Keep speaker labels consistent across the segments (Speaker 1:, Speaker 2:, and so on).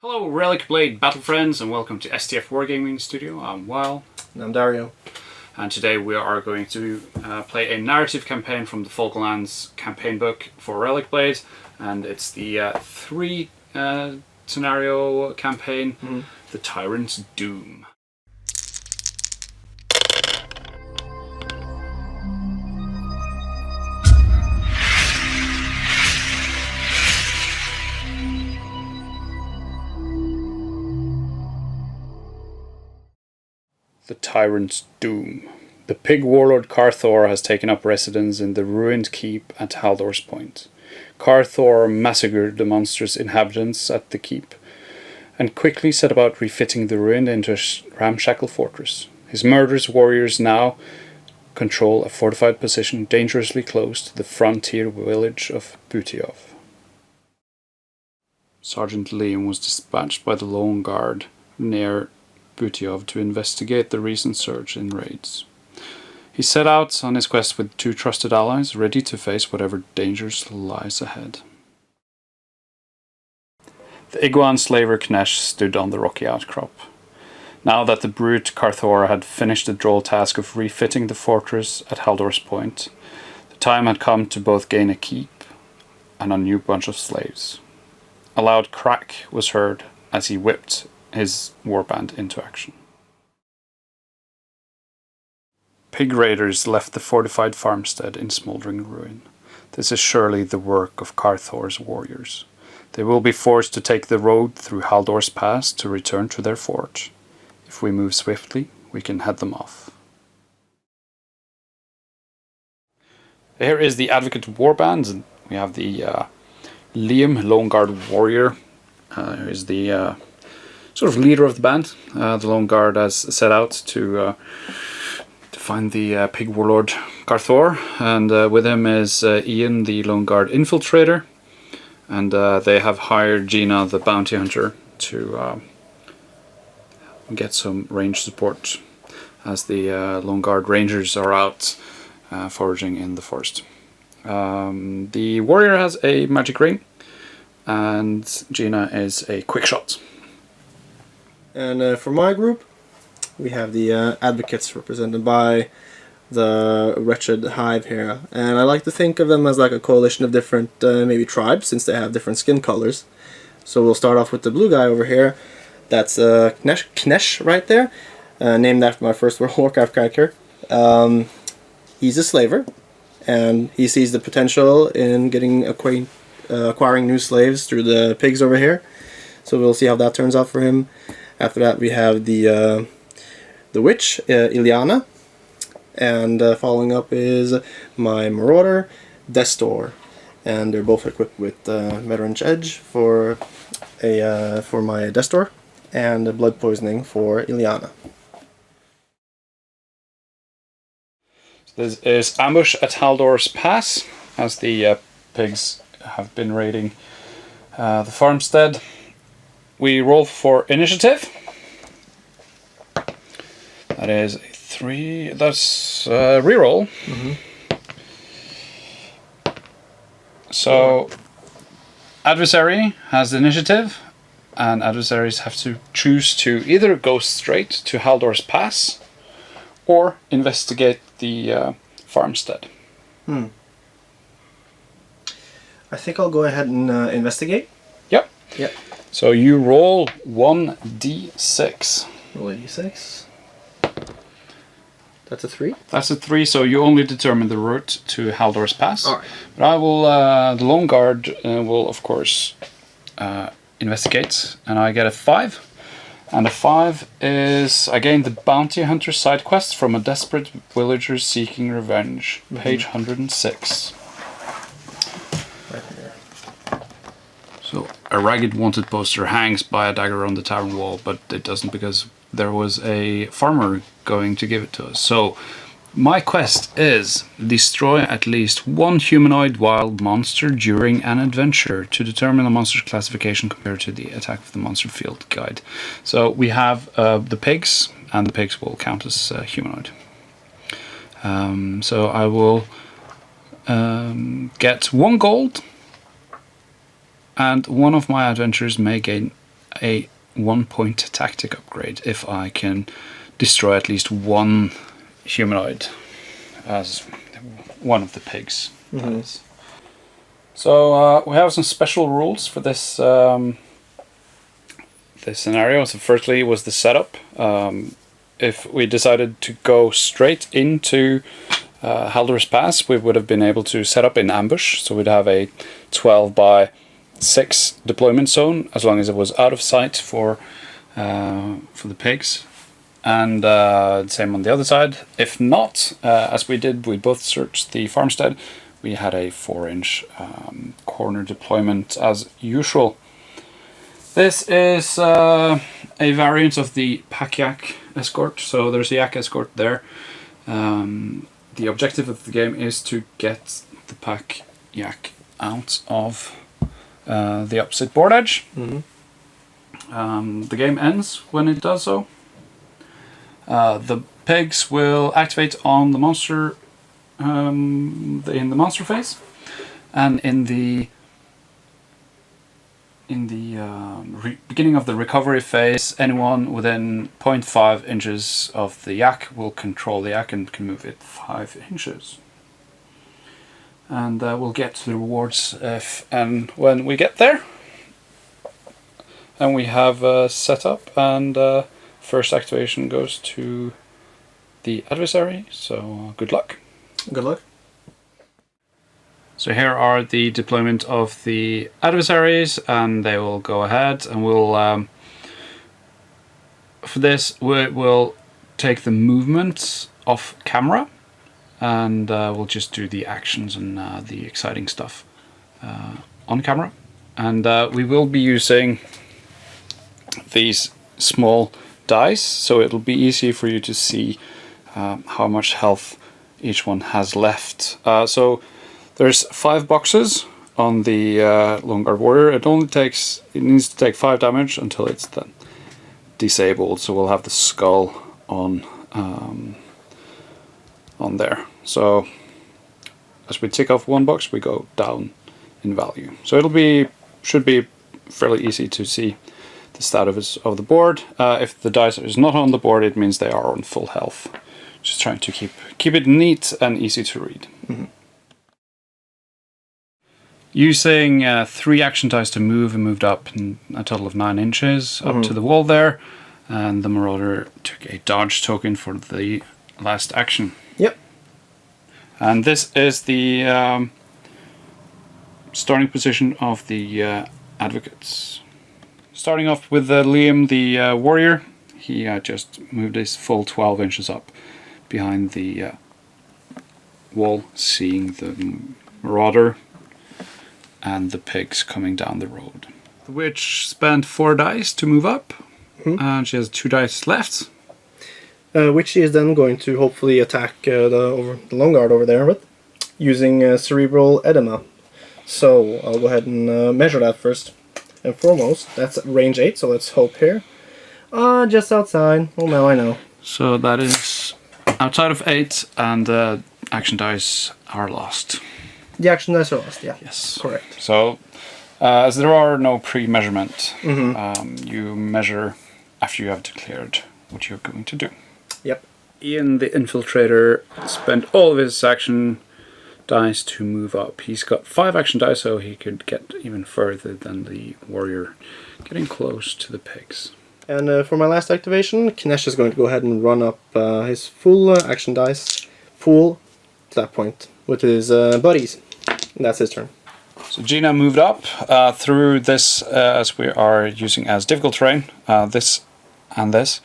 Speaker 1: Hello Relicblade battle friends and welcome to STF Wargaming Studio. I'm Weil.
Speaker 2: And I'm Dario.
Speaker 1: And today we are going to play a narrative campaign from the Volgelands Campaign book for Relicblade, and it's the three scenario campaign, The Tyrant's Doom. The Tyrant's Doom. The pig warlord Carthor has taken up residence in the ruined keep at HALDOR'S Point. Carthor massacred the monstrous inhabitants at the keep and quickly set about refitting the ruin into a ramshackle fortress. His murderous warriors now control a fortified position dangerously close to the frontier village of Butyov. Sergeant Liam was dispatched by the Lone Guard near Butyov to investigate the recent surge in raids. He set out on his quest with two trusted allies, ready to face whatever dangers lies ahead. The Iguan slaver Knesh stood on the rocky outcrop. Now that the brute Carthor had finished the droll task of refitting the fortress at HALDOR'S Point, the time had come to both gain a keep and a new bunch of slaves. A loud crack was heard as he whipped his warband into action. Pig raiders left the fortified farmstead in smouldering ruin. This is surely the work of Carthor's warriors. They will be forced to take the road through Haldor's Pass to return to their fort. If we move swiftly, we can head them off. Here is the Advocate Warbands, and we have the Liam, Lone Guard warrior, who is the sort of leader of the band. The Lone Guard has set out to find the pig warlord Carthor, and with him is Ian, the Lone Guard infiltrator, and they have hired Gina, the bounty hunter, to get some range support as the Lone Guard rangers are out foraging in the forest. The warrior has a magic ring, and Gina is a quick shot.
Speaker 2: And for my group, we have the advocates represented by the wretched hive here. And I like to think of them as like a coalition of different maybe tribes, since they have different skin colors. So we'll start off with the blue guy over here. That's Knesh right there, named after my first World of Warcraft character. He's a slaver, and he sees the potential in getting acquiring new slaves through the pigs over here. So we'll see how that turns out for him. After that, we have the witch, Ileana, and following up is my marauder, Destor, and they're both equipped with Veteran's Edge for my Destor, and blood poisoning for Ileana.
Speaker 1: This is ambush at HALDOR'S Pass, as the pigs have been raiding the farmstead. We roll for initiative. That is a 3. That's reroll. So, adversary has initiative, and adversaries have to choose to either go straight to HALDOR'S Pass or investigate the farmstead.
Speaker 2: I think I'll go ahead and investigate.
Speaker 1: Yep.
Speaker 2: Yep.
Speaker 1: So you roll 1d6.
Speaker 2: Roll a d6. That's a 3.
Speaker 1: That's a 3, so you only determine the route to HALDOR'S Pass.
Speaker 2: All right.
Speaker 1: But I will, the Lone Guard will of course investigate, and I get a 5. And a 5 is, again, the Bounty Hunter side quest from a desperate villager seeking revenge. Page 106.
Speaker 2: Right here.
Speaker 1: So, a ragged wanted poster hangs by a dagger on the tavern wall, but it doesn't because there was a farmer going to give it to us. So, my quest is destroy at least one humanoid wild monster during an adventure to determine the monster's classification compared to the attack of the monster field guide. So, we have the pigs, and the pigs will count as humanoid. So, I will get 1 gold, and one of my adventurers may gain a 1-point tactic upgrade if I can destroy at least one humanoid as one of the pigs. That is. So we have some special rules for this this scenario. So firstly was the setup. If we decided to go straight into HALDOR'S Pass, we would have been able to set up in ambush. So we'd have a 12 by 6 deployment zone as long as it was out of sight for the pigs. And same on the other side. If not, as we did, we both searched the farmstead. We had a 4-inch corner deployment as usual. This is a variant of the pack yak escort. So there's a yak escort there. The objective of the game is to get the pack yak out of the opposite board edge. The game ends when it does so. The pigs will activate on the monster in the monster phase, and in the beginning of the recovery phase, anyone within 0.5 inches of the yak will control the yak and can move it 5 inches. And we'll get to the rewards if and when we get there. And we have set up, and first activation goes to the adversary, so good luck.
Speaker 2: Good luck.
Speaker 1: So here are the deployment of the adversaries, and they will go ahead, and we'll for this we'll take the movement off camera, and we'll just do the actions and the exciting stuff on camera. And we will be using these small dice, so it'll be easy for you to see how much health each one has left. So there's 5 boxes on the Lone Guard Warrior. It needs to take 5 damage until it's then disabled. So we'll have the skull on there. So as we tick off 1 box, we go down in value. So should be fairly easy to see the status of the board. If the dice is not on the board, it means they are on full health. Just trying to keep it neat and easy to read. Using 3 action dice to move, and moved up in a total of 9 inches up to the wall there, and the Marauder took a dodge token for the last action.
Speaker 2: Yep.
Speaker 1: And this is the starting position of the advocates. Starting off with Liam, the warrior. He just moved his full 12 inches up behind the wall, seeing the Marauder and the pigs coming down the road. The witch spent 4 dice to move up, and she has 2 dice left.
Speaker 2: Which she is then going to hopefully attack the Lone Guard over there with, using cerebral edema. So I'll go ahead and measure that first and foremost. That's range 8, so let's hope here. Just outside. Well, now I know. So
Speaker 1: that is outside of 8, and action dice are lost.
Speaker 2: The action dice are lost, yeah.
Speaker 1: Yes.
Speaker 2: Correct.
Speaker 1: So, as there are no pre-measurement, you measure after you have declared what you're going to do.
Speaker 2: Yep.
Speaker 1: Ian, the infiltrator, spent all of his action dice to move up. He's got 5 action dice, so he could get even further than the warrior, getting close to the pigs.
Speaker 2: And for my last activation, Kinesh is going to go ahead and run up his full action dice, full to that point, with his buddies. And that's his turn.
Speaker 1: So Gina moved up through this, as we are using as difficult terrain, this and this.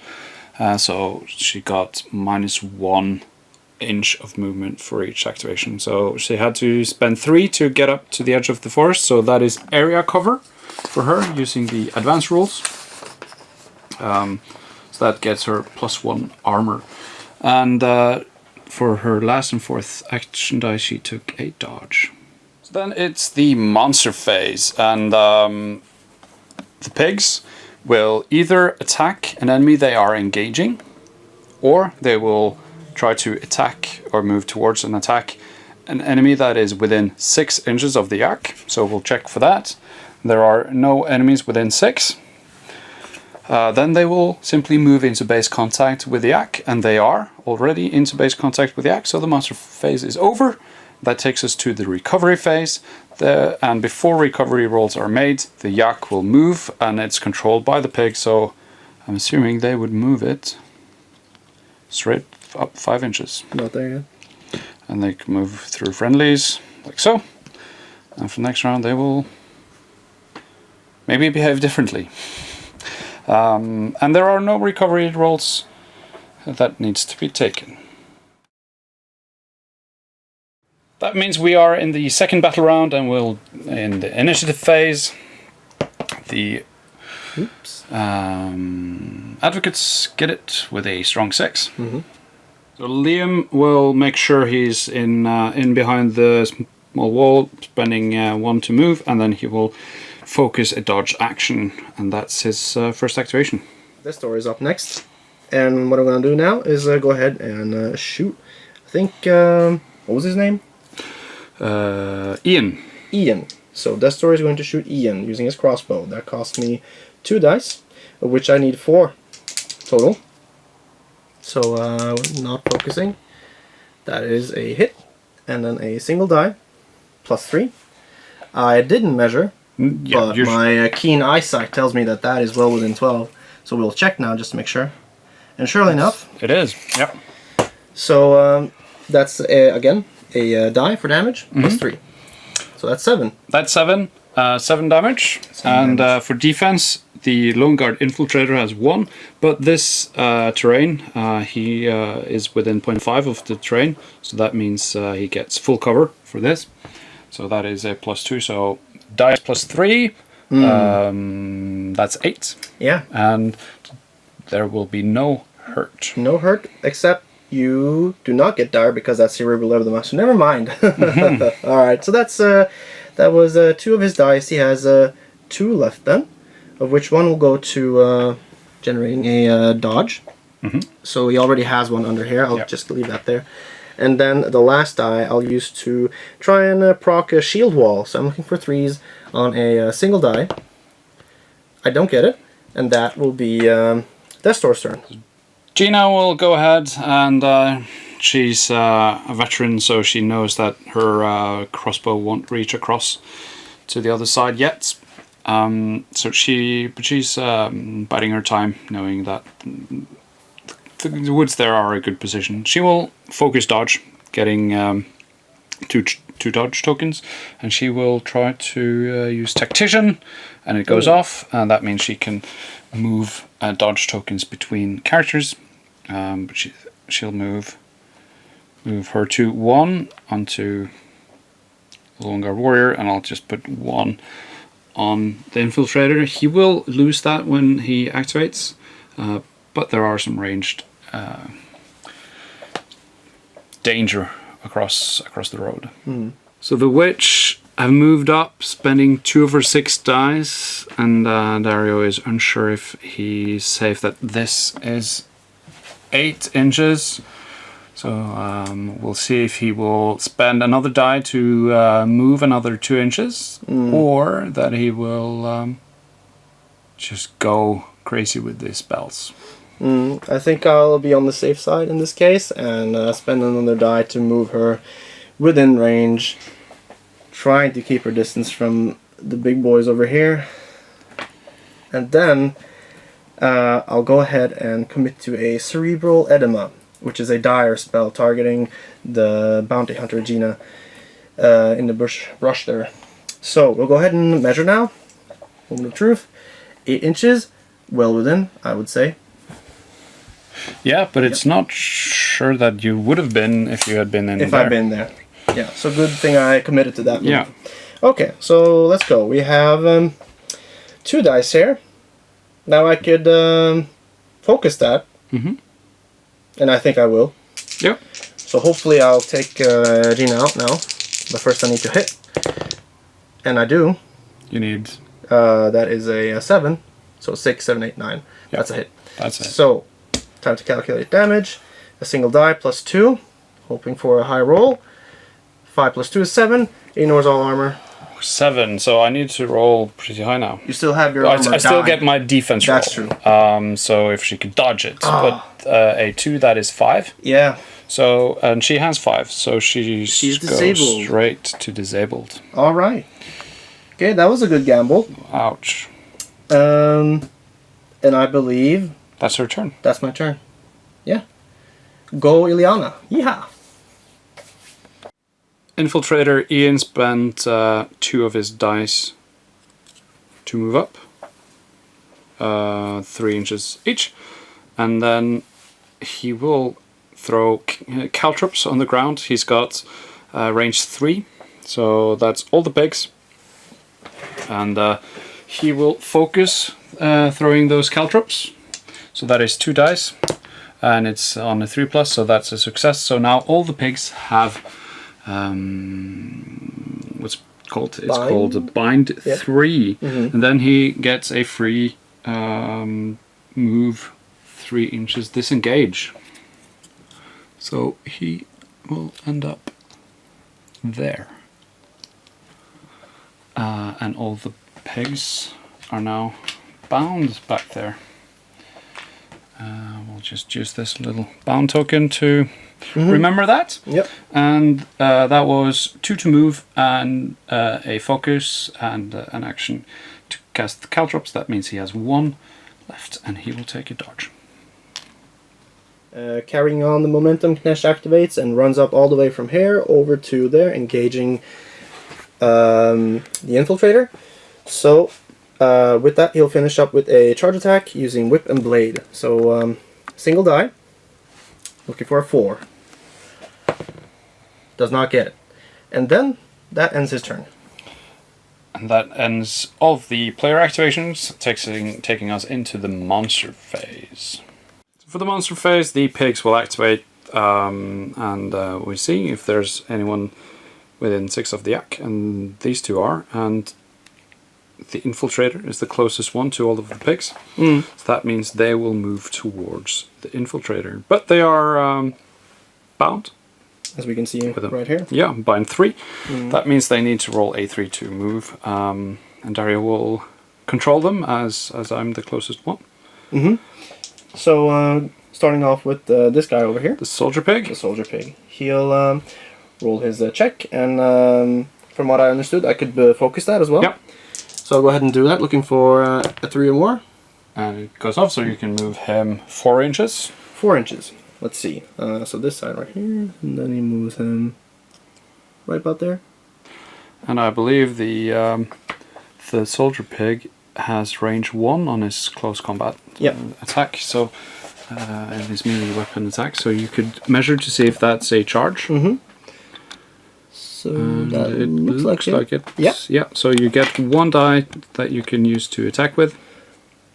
Speaker 1: So she got -1 inch of movement for each activation. So she had to spend 3 to get up to the edge of the forest. So that is area cover for her using the advanced rules. So that gets her +1 armor. And for her last and 4th action dice, she took a dodge. So then it's the monster phase, and the pigs will either attack an enemy they are engaging, or they will try to attack or move towards and attack an enemy that is within 6 inches of the yak. So we'll check for that. There are no enemies within 6. then they will simply move into base contact with the Yak, and they are already into base contact with the Yak, so the monster phase is over. That takes us to the recovery phase, and before recovery rolls are made, the Yak will move, and it's controlled by the pig, so I'm assuming they would move it straight up 5 inches.
Speaker 2: Not there yet.
Speaker 1: And they can move through friendlies, like so. And for the next round they will maybe behave differently. And there are no recovery rolls that needs to be taken. That means we are in the second battle round, and we'll in the initiative phase. The advocates get it with a strong 6. So Liam will make sure he's in behind the small wall, spending 1 to move, and then he will focus a dodge action, and that's his first activation.
Speaker 2: This door is up next, and what I'm going to do now is go ahead and shoot. I think what was his name?
Speaker 1: Ian.
Speaker 2: Ian. So Destor is going to shoot Ian using his crossbow. That cost me 2 dice, of which I need 4 total. So not focusing. That is a hit, and then a single die, plus 3. I didn't measure, but my keen eyesight tells me that that is well within 12. So we'll check now just to make sure. And surely enough,
Speaker 1: it is. Yep.
Speaker 2: So that's again a die for damage, plus 3. So that's 7.
Speaker 1: That's 7. 7 damage. For defense, the Lone Guard Infiltrator has 1, but this terrain, he is within 0.5 of the terrain, so that means he gets full cover for this. So that is a plus 2, so dice plus 3, that's 8.
Speaker 2: Yeah. And
Speaker 1: there will be no hurt.
Speaker 2: No hurt, except you do not get dire because that's Cerebral of the Master. Never mind. Alright, so that's that was 2 of his dice. He has 2 left then, of which 1 will go to generating a dodge. So he already has 1 under here. I'll just leave that there. And then the last die I'll use to try and proc a shield wall. So I'm looking for 3s on a single die. I don't get it, and that will be Destor's turn.
Speaker 1: Gina will go ahead, and she's a veteran, so she knows that her crossbow won't reach across to the other side yet. So she's biding her time, knowing that the woods there are a good position. She will focus dodge, getting two dodge tokens, and she will try to use Tactician, and it goes off, and that means she can move dodge tokens between characters. But she'll move her to 1 onto the Lone Guard Warrior, and I'll just put 1 on the Infiltrator. He will lose that when he activates, but there are some ranged danger across the road. So the witch have moved up, spending 2 of her 6 dice, and Dario is unsure if he's safe. That this is 8 inches, so we'll see if he will spend another die to move another 2 inches, or that he will just go crazy with these spells.
Speaker 2: I think I'll be on the safe side in this case and spend another die to move her within range, trying to keep her distance from the big boys over here. And then I'll go ahead and commit to a Cerebral Edema, which is a dire spell targeting the bounty hunter Gina in the brush there. So we'll go ahead and measure now. Moment of truth. 8 inches, well within, I would say.
Speaker 1: Yeah, but it's not sure that you would have been if you had been in there.
Speaker 2: If I'd been there. Yeah, so good thing I committed to that move.
Speaker 1: Yeah.
Speaker 2: Okay, so let's go. We have 2 dice here. Now I could focus that. And I think I will.
Speaker 1: Yeah.
Speaker 2: So hopefully I'll take Gina out now. But first I need to hit. And I do.
Speaker 1: You need...
Speaker 2: that is a 7. So 6, 7, 8, 9. Yep. That's a hit.
Speaker 1: That's it.
Speaker 2: So, time to calculate damage. A single die plus 2. Hoping for a high roll. 5 plus 2 is 7. Ignores all armor.
Speaker 1: 7. So I need to roll pretty high now.
Speaker 2: You still have your
Speaker 1: I
Speaker 2: armor
Speaker 1: still
Speaker 2: die.
Speaker 1: get my defense
Speaker 2: That's
Speaker 1: roll.
Speaker 2: true.
Speaker 1: So if she could dodge it, but a 2, that is 5.
Speaker 2: Yeah.
Speaker 1: So and she has 5, so she
Speaker 2: She's
Speaker 1: goes
Speaker 2: disabled.
Speaker 1: straight to disabled.
Speaker 2: All right. Okay, that was a good gamble.
Speaker 1: Ouch.
Speaker 2: And I believe
Speaker 1: That's her turn.
Speaker 2: that's my turn. Yeah. Go, Ileana. Yeehaw.
Speaker 1: Infiltrator Ian spent 2 of his dice to move up, 3 inches each, and then he will throw caltrops on the ground. He's got range 3, so that's all the pigs, and he will focus throwing those caltrops. So that is 2 dice, and it's on a 3+, so that's a success. So now all the pigs have what's called? It's
Speaker 2: Bind?
Speaker 1: called a bind 3, and then he gets a free move 3 inches disengage. So he will end up there, and all the pigs are now bound back there. We'll just use this little bound token to remember that.
Speaker 2: Yep.
Speaker 1: And that was 2 to move and a focus and an action to cast the caltrops. That means he has 1 left, and he will take a dodge.
Speaker 2: Carrying on the momentum, Knesh activates and runs up all the way from here over to there, engaging the infiltrator. So with that, he'll finish up with a charge attack using whip and blade. So single die, looking for a 4. Does not get it. And then that ends his turn.
Speaker 1: And that ends all of the player activations, taking us into the monster phase. For the monster phase, the pigs will activate, and we see if there's anyone within 6 of the yak, and these 2 are, and the infiltrator is the closest one to all of the pigs. So that means they will move towards the infiltrator, but they are bound.
Speaker 2: As we can see right here.
Speaker 1: Yeah, bind 3. That means they need to roll a 3 to move, and Daria will control them as I'm the closest one.
Speaker 2: So starting off with this guy over here.
Speaker 1: The soldier pig.
Speaker 2: The soldier pig. He'll roll his check, and from what I understood, I could focus that as well.
Speaker 1: Yep.
Speaker 2: So I'll go ahead and do that, looking for a 3 or more.
Speaker 1: And it goes off, so you can move him 4 inches.
Speaker 2: 4 inches. Let's see. So this side right here, and then he moves him right about there.
Speaker 1: And I believe the soldier pig has range 1 on his close combat attack, so in his melee weapon attack. So you could measure to see if that's a charge.
Speaker 2: So
Speaker 1: And
Speaker 2: that
Speaker 1: it
Speaker 2: looks like it.
Speaker 1: Yeah. So you get 1 die that you can use to attack with.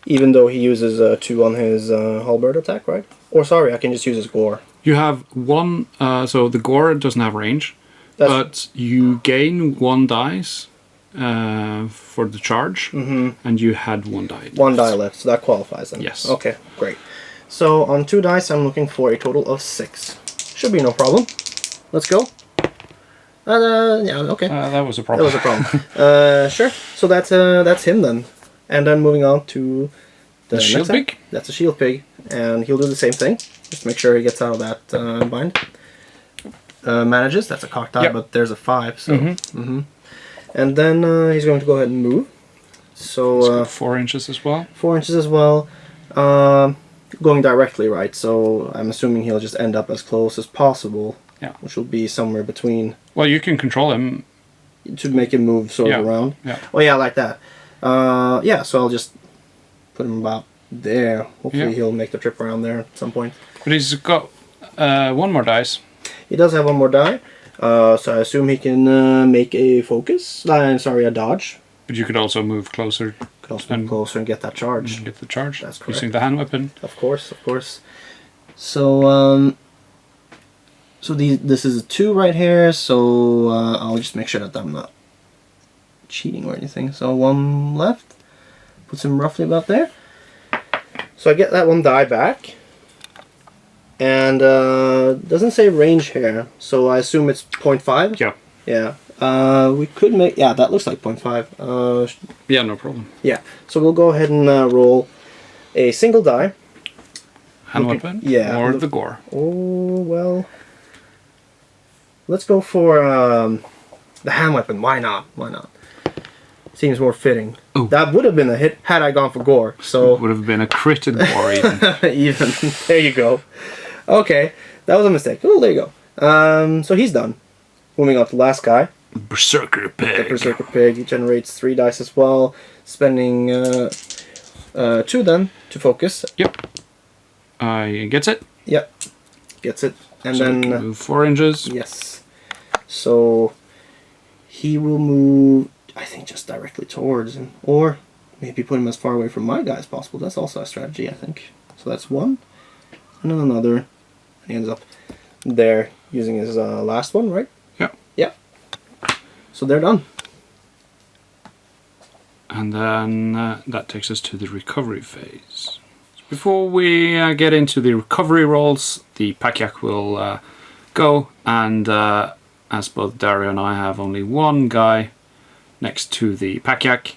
Speaker 2: Even though he uses 2 on his halberd attack, right? Or sorry, I can just use his gore.
Speaker 1: You have 1. So the gore doesn't have range, but you gain 1 dice for the charge, and you had 1 die left.
Speaker 2: 1 die left, so that qualifies then.
Speaker 1: Yes.
Speaker 2: Okay, great. So on 2 dice, I'm looking for a total of 6. Should be no problem. Let's go. Yeah, okay.
Speaker 1: That was a problem.
Speaker 2: That was a problem. Sure. So that's him then. And then moving on to the
Speaker 1: shield
Speaker 2: next
Speaker 1: pig.
Speaker 2: That's a shield pig, and he'll do the same thing. Just make sure he gets out of that bind. Manages. That's a cocked die, but there's a 5. So. And then he's going to go ahead and move. So
Speaker 1: 4 inches as well.
Speaker 2: 4 inches as well. Going directly, right? So I'm assuming he'll just end up as close as possible.
Speaker 1: Yeah.
Speaker 2: Which will be somewhere between.
Speaker 1: Well, you can control him
Speaker 2: to make him move sort of around.
Speaker 1: Yeah.
Speaker 2: Oh yeah, like that. Yeah. So I'll just put him about there. Hopefully he'll make the trip around there at some point.
Speaker 1: But he's got 1 more dice.
Speaker 2: He does have 1 more die. So I assume he can make a focus. Sorry, a dodge.
Speaker 1: But you could also move closer.
Speaker 2: Could also move closer and get that charge.
Speaker 1: And get the charge.
Speaker 2: That's correct.
Speaker 1: Using the hand weapon.
Speaker 2: Of course, of course. So so this is a 2 right here. So I'll just make sure that I'm not cheating or anything. So 1 left. Puts him roughly about there. So I get that 1 die back. And doesn't say range here, so I assume it's 0.5?
Speaker 1: Yeah.
Speaker 2: Yeah. We could make... Yeah, that looks like 0.5.
Speaker 1: Yeah, no problem.
Speaker 2: Yeah, so we'll go ahead and roll a single die.
Speaker 1: Hand weapon?
Speaker 2: Yeah.
Speaker 1: Or the gore?
Speaker 2: Oh, well... Let's go for the hand weapon. Why not? Why not? Seems more fitting.
Speaker 1: Ooh.
Speaker 2: That would have been a hit had I gone for gore. So
Speaker 1: it would have been a critted gore even.
Speaker 2: even. There you go. Okay, that was a mistake. Oh, there you go. So he's done. Moving on to the last guy.
Speaker 1: Berserker Pig.
Speaker 2: The Berserker Pig. He generates 3 dice as well. Spending 2 then to focus.
Speaker 1: Yep. Gets it?
Speaker 2: Yep. Gets it. And
Speaker 1: so
Speaker 2: then...
Speaker 1: we can move 4 inches.
Speaker 2: Yes. So he will move... I think just directly towards him, or maybe put him as far away from my guy as possible. That's also a strategy, I think. So that's 1, and then another, and he ends up there using his last one, right?
Speaker 1: Yeah.
Speaker 2: Yeah. So they're done.
Speaker 1: And then that takes us to the recovery phase. Before we get into the recovery rolls, the Pakyak will go, and as both Dario and I have only one guy next to the Pakyak,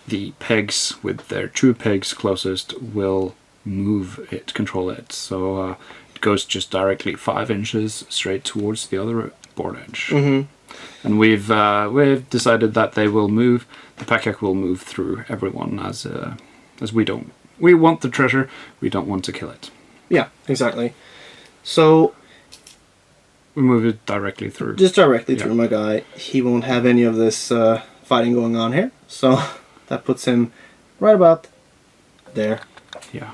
Speaker 1: the pegs with their 2 pegs closest will move it, control it. So it goes just directly 5 inches straight towards the other board edge.
Speaker 2: Mm-hmm.
Speaker 1: And we've decided that they will move. The Pakyak will move through everyone as we don't. We want the treasure. We don't want to kill it.
Speaker 2: Yeah, exactly. So
Speaker 1: we move it directly through.
Speaker 2: Just directly through my guy. He won't have any of this fighting going on here. So that puts him right about there.
Speaker 1: Yeah.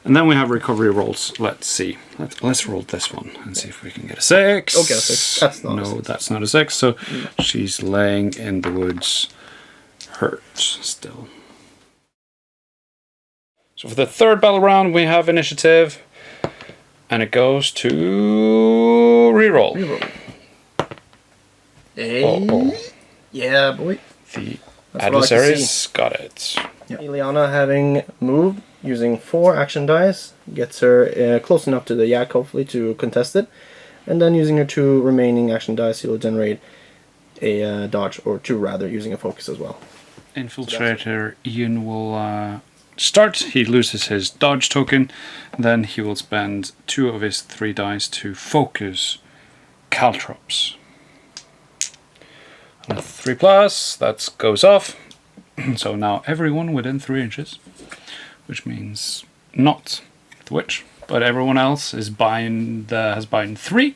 Speaker 1: And then we have recovery rolls. Let's see. Let's roll this one and see if we can get a 6.
Speaker 2: Okay, a 6. That's not a 6.
Speaker 1: No, that's not a 6. So she's laying in the woods, hurt still. So for the 3rd battle round, we have initiative. And it goes to reroll.
Speaker 2: Reroll. Hey. Yeah, boy.
Speaker 1: The
Speaker 2: That's what I like to
Speaker 1: adversaries
Speaker 2: see.
Speaker 1: got it.
Speaker 2: Yeah. Ileana, having moved using 4 action dice, gets her close enough to the yak, hopefully, to contest it. And then using her 2 remaining action dice, she will generate a dodge, or 2 rather, using a focus as well.
Speaker 1: Infiltrator Ian will start. He loses his dodge token. Then he will spend 2 of his 3 dice to focus caltrops. And a 3+, that goes off. So now everyone within 3 inches, which means not the witch, but everyone else is has bind 3,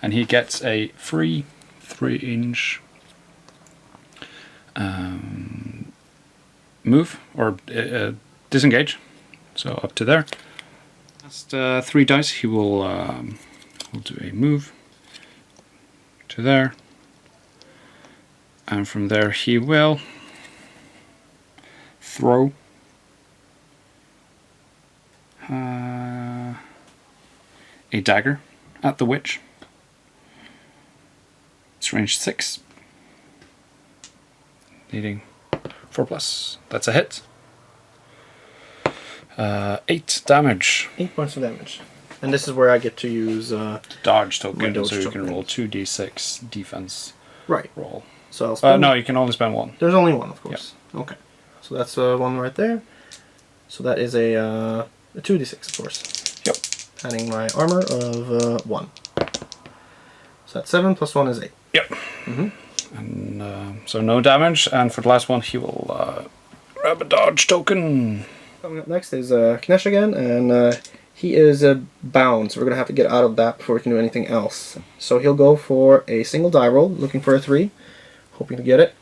Speaker 1: and he gets a free 3-inch move or disengage. So up to there. Last 3 dice, he will do a move to there, and from there he will throw a dagger at the witch. It's range 6, needing 4+. That's a hit. 8 damage.
Speaker 2: 8 points of damage. And this is where I get to use
Speaker 1: dodge token,
Speaker 2: dodge
Speaker 1: so you
Speaker 2: token.
Speaker 1: can roll 2d6 defense
Speaker 2: right.
Speaker 1: roll.
Speaker 2: So I'll spend
Speaker 1: No, you can only spend 1.
Speaker 2: There's only 1, of course. Yep. Okay. So that's 1 right there. So that is a 2d6, of course.
Speaker 1: Yep.
Speaker 2: Adding my armor of 1. So that's 7 plus 1 is 8.
Speaker 1: Yep. And so no damage. And for the last one, he will grab a dodge token.
Speaker 2: Coming up next is Knesh again, and he is bound, so we're going to have to get out of that before we can do anything else. So he'll go for a single die roll, looking for a 3, hoping to get it.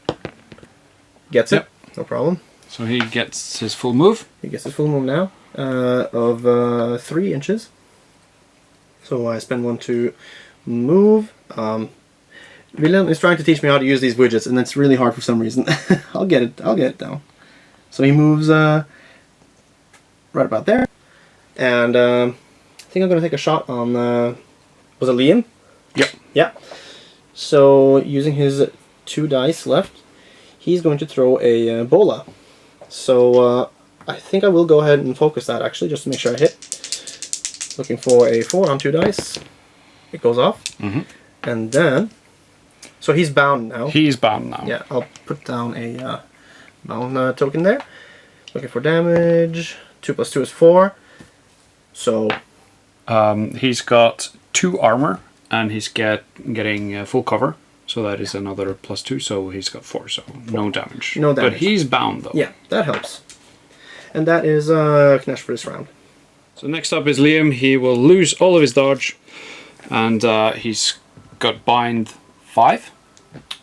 Speaker 2: Gets it, no problem.
Speaker 1: So he gets his full move.
Speaker 2: He gets his full move now of 3 inches. So I spend 1 to move. William is trying to teach me how to use these widgets, and it's really hard for some reason. I'll get it down. So he moves right about there, and I think I'm going to take a shot on was it Liam?
Speaker 1: Yep.
Speaker 2: Yeah. So using his 2 dice left, he's going to throw a bola. So I think I will go ahead and focus that actually, just to make sure I hit. Looking for a 4 on 2 dice. It goes off, and then So he's bound now.
Speaker 1: He's bound now.
Speaker 2: Yeah, I'll put down a bound token there. Looking for damage. 2 + 2 is 4. So
Speaker 1: he's got 2 armor, and he's getting full cover. So that is another +2. So he's got 4. So no damage.
Speaker 2: No damage.
Speaker 1: But he's bound though.
Speaker 2: Yeah, that helps. And that is Knesh for this round.
Speaker 1: So next up is Liam. He will lose all of his dodge, and he's got bind 5.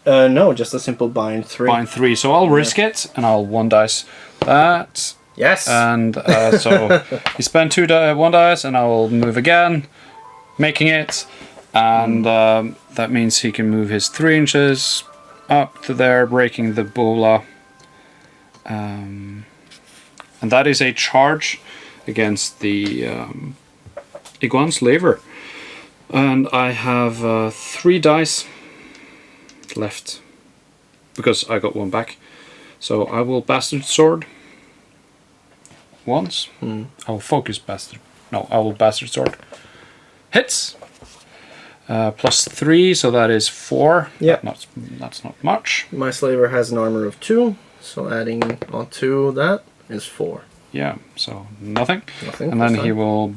Speaker 2: No, just a simple bind 3.
Speaker 1: Bind 3. So I'll risk it, and I'll 1 dice that.
Speaker 2: Yes.
Speaker 1: And so he spent 1 dice, and I will move again, making it, and that means he can move his 3 inches up to there, breaking the bola. And that is a charge against the Iguan's Laver. And I have 3 dice left because I got 1 back. So I will Bastard Sword once. I will focus Bastard. No, I will Bastard Sword. Hits. +3, so that is 4.
Speaker 2: Yeah.
Speaker 1: That's not much.
Speaker 2: My Slaver has an armor of 2, so adding onto that is 4.
Speaker 1: Yeah, so nothing.
Speaker 2: Nothing.
Speaker 1: And then he will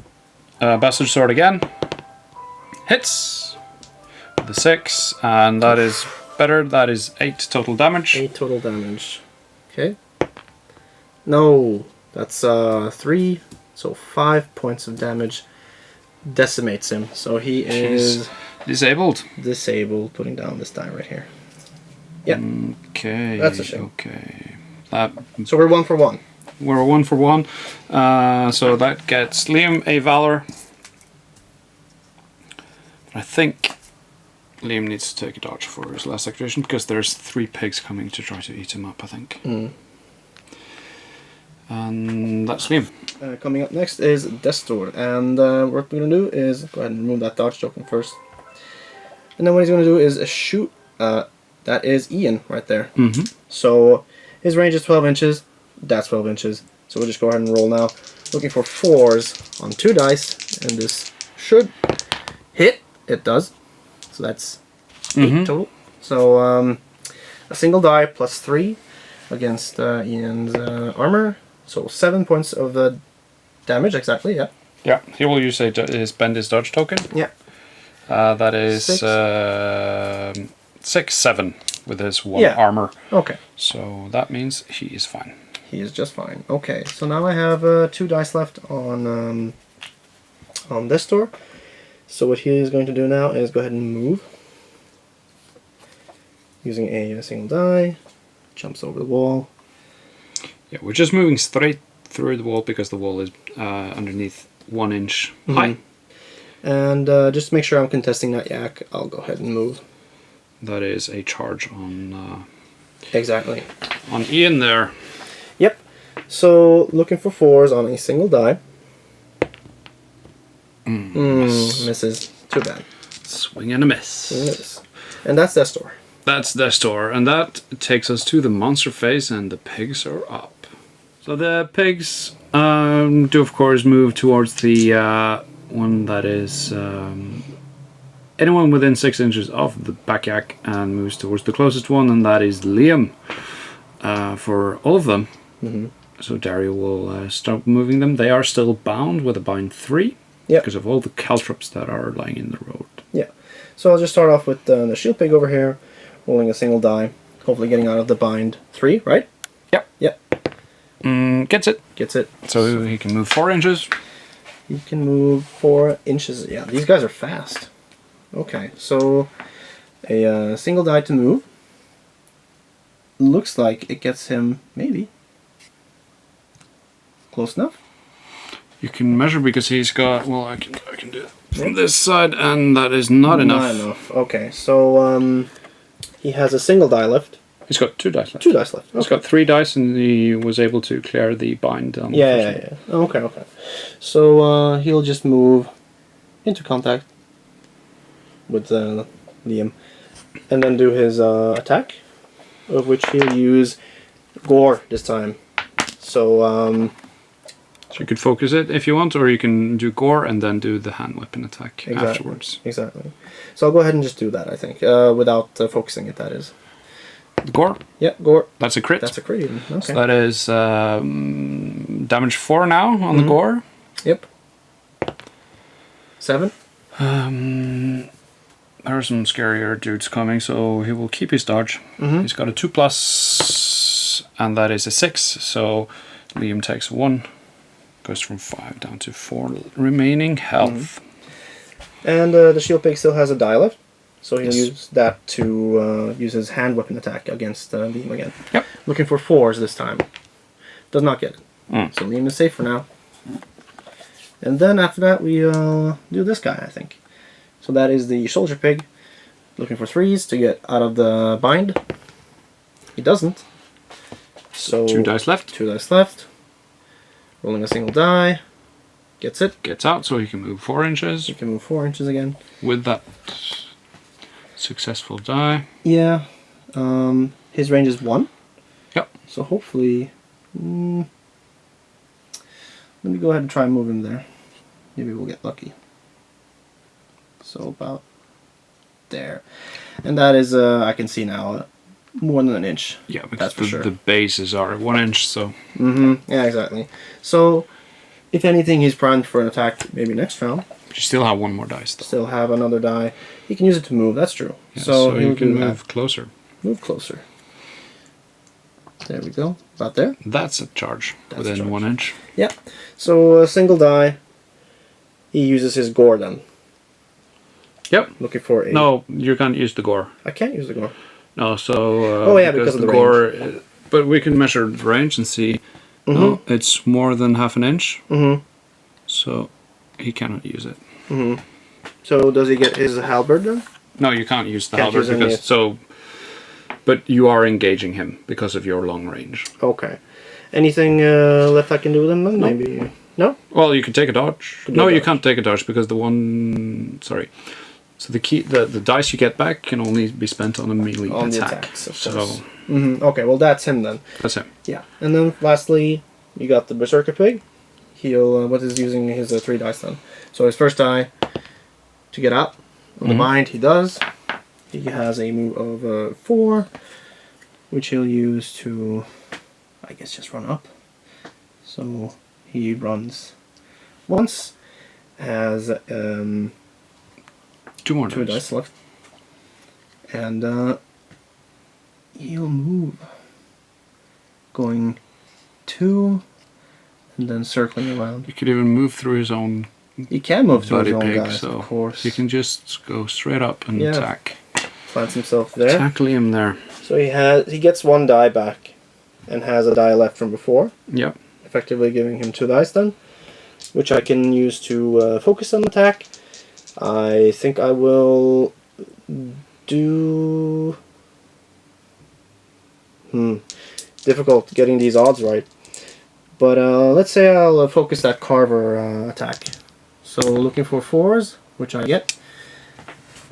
Speaker 1: Bastard Sword again. Hits. With a 6, and that is better. That is 8 total damage.
Speaker 2: 8 total damage. Okay. No, that's 3, so 5 points of damage. Decimates him, so he is
Speaker 1: disabled.
Speaker 2: Disabled. Putting down this die right here. Yeah.
Speaker 1: Okay.
Speaker 2: That's a shame.
Speaker 1: Okay.
Speaker 2: So we're 1 for 1.
Speaker 1: We're 1 for 1. So that gets Liam a Valor. I think Liam needs to take a dodge for his last activation because there's 3 pigs coming to try to eat him up, I think. And that's Liam.
Speaker 2: Coming up next is Destor, and what we're going to do is go ahead and remove that dodge token first. And then what he's going to do is shoot, that is Ian right there. So his range is 12 inches, that's 12 inches. So we'll just go ahead and roll now. Looking for 4s on 2 dice, and this should hit. It does. So that's 8 total. So a single die +3 against Ian's armor. So 7 points of damage, exactly, yeah.
Speaker 1: Yeah, he will use spend his dodge token.
Speaker 2: Yeah.
Speaker 1: That is 6, 7 with his 1 armor.
Speaker 2: Okay.
Speaker 1: So that means he is fine.
Speaker 2: He is just fine. Okay, so now I have 2 dice left on this door. So what he is going to do now is go ahead and move. Using a single die. Jumps over the wall.
Speaker 1: Yeah, we're just moving straight through the wall because the wall is underneath 1 inch high.
Speaker 2: And just to make sure I'm contesting that yak, I'll go ahead and move.
Speaker 1: That is a charge on
Speaker 2: exactly
Speaker 1: on Ian there.
Speaker 2: Yep. So looking for 4s on a single die. Misses. Too bad.
Speaker 1: Swing and a miss.
Speaker 2: And that's Destor.
Speaker 1: That's Destor, and that takes us to the monster phase, and the pigs are up. So the pigs do of course move towards the one that is anyone within 6 inches of the back yak, and moves towards the closest one, and that is Liam for all of them. So Dario will start moving them. They are still bound with a bind 3 because of all the caltrops that are lying in the road. Yeah.
Speaker 2: So I'll just start off with the shield pig over here, rolling a single die, hopefully getting out of the bind 3, right?
Speaker 1: Yep.
Speaker 2: Yep.
Speaker 1: Gets it.
Speaker 2: Gets it.
Speaker 1: So he can move 4 inches.
Speaker 2: He can move 4 inches. Yeah, these guys are fast. Okay, so a single die to move. Looks like it gets him maybe close enough.
Speaker 1: You can measure because he's got. Well, I can do it from this side, and that is not enough.
Speaker 2: Not enough. Okay, so he has a single die left.
Speaker 1: He's got 2 dice left.
Speaker 2: 2 dice left. Okay.
Speaker 1: He's got 3 dice, and he was able to clear the bind. On
Speaker 2: yeah. Okay. So he'll just move into contact with Liam, and then do his attack, of which he'll use Gore this time. So
Speaker 1: So you could focus it if you want, or you can do gore and then do the hand weapon attack
Speaker 2: Exactly.
Speaker 1: afterwards.
Speaker 2: Exactly. So I'll go ahead and just do that, I think, without focusing it, that is.
Speaker 1: The gore?
Speaker 2: Yeah, gore.
Speaker 1: That's a crit.
Speaker 2: That's a crit even. Okay.
Speaker 1: So that is damage 4 now on the gore.
Speaker 2: Yep. 7.
Speaker 1: There are some scarier dudes coming, so he will keep his dodge. He's got a 2+, and that is a 6, so Liam takes 1. Goes from 5 down to 4 remaining health.
Speaker 2: And the shield pig still has a die left, so he'll use that to use his hand weapon attack against Liam again.
Speaker 1: Yep.
Speaker 2: Looking for 4s this time. Does not get it. So Liam is safe for now. And then after that we do this guy, I think. So that is the soldier pig. Looking for 3s to get out of the bind. He doesn't. So
Speaker 1: 2 dice left.
Speaker 2: 2 dice left. Rolling a single die. Gets it.
Speaker 1: Gets out, so he can move 4 inches.
Speaker 2: You can move 4 inches again.
Speaker 1: With that successful die.
Speaker 2: Yeah. His range is 1.
Speaker 1: Yep.
Speaker 2: So hopefully... let me go ahead and try and move him there. Maybe we'll get lucky. So about there. And that is, I can see now, more than an inch.
Speaker 1: Yeah, because
Speaker 2: that's for sure.
Speaker 1: The bases are 1 inch, so...
Speaker 2: Yeah, exactly. So, if anything, he's primed for an attack maybe next round.
Speaker 1: But you still have 1 more dice, though.
Speaker 2: Still have another die. He can use it to move, that's true.
Speaker 1: Yeah,
Speaker 2: so
Speaker 1: you can move closer.
Speaker 2: Move closer. There we go. About there.
Speaker 1: That's a charge.
Speaker 2: That's
Speaker 1: within
Speaker 2: a charge.
Speaker 1: 1 inch.
Speaker 2: Yeah. So, a single die. He uses his gore then.
Speaker 1: Yep.
Speaker 2: Looking for a...
Speaker 1: No, you can't use the gore.
Speaker 2: I can't use the gore.
Speaker 1: No, so...
Speaker 2: oh yeah, because of the
Speaker 1: gore...
Speaker 2: range.
Speaker 1: But we can measure the range and see... No, it's more than half an inch. So, he cannot use it.
Speaker 2: So, does he get his halberd then?
Speaker 1: No, you can't use the
Speaker 2: Can't
Speaker 1: halberd
Speaker 2: use any-
Speaker 1: because... So... But you are engaging him because of your long range.
Speaker 2: Okay. Anything left I can do with him then?
Speaker 1: No.
Speaker 2: Maybe... No?
Speaker 1: Well, you can take a dodge.
Speaker 2: Could
Speaker 1: No,
Speaker 2: do a
Speaker 1: you
Speaker 2: dodge.
Speaker 1: can't take a dodge because the one... Sorry. So the dice you get back can only be spent on a melee
Speaker 2: On the
Speaker 1: attack.
Speaker 2: attacks, of
Speaker 1: so
Speaker 2: course. Okay, well that's him then.
Speaker 1: that's him.
Speaker 2: Yeah. And then lastly, you got the Berserker Pig. He'll, what is using his 3 dice then? So his first die to get out of the bind, he does. He has a move of 4, which he'll use to, I guess, just run up. So he runs once, has
Speaker 1: 2 more
Speaker 2: 2
Speaker 1: dice.
Speaker 2: dice left, and he'll move, going 2, and then circling around.
Speaker 1: You could even move through his own
Speaker 2: He can move through
Speaker 1: body
Speaker 2: his own
Speaker 1: pig,
Speaker 2: guys,
Speaker 1: so
Speaker 2: of course.
Speaker 1: he can just go straight up and
Speaker 2: Yeah.
Speaker 1: attack.
Speaker 2: Plants himself there.
Speaker 1: Tackle him there.
Speaker 2: So he gets 1 die back, and has a die left from before,
Speaker 1: Yep.
Speaker 2: effectively giving him 2 dice then, which I can use to focus on attack. I think I will do... Difficult getting these odds right. But let's say I'll focus that Carver attack. So looking for 4s, which I get.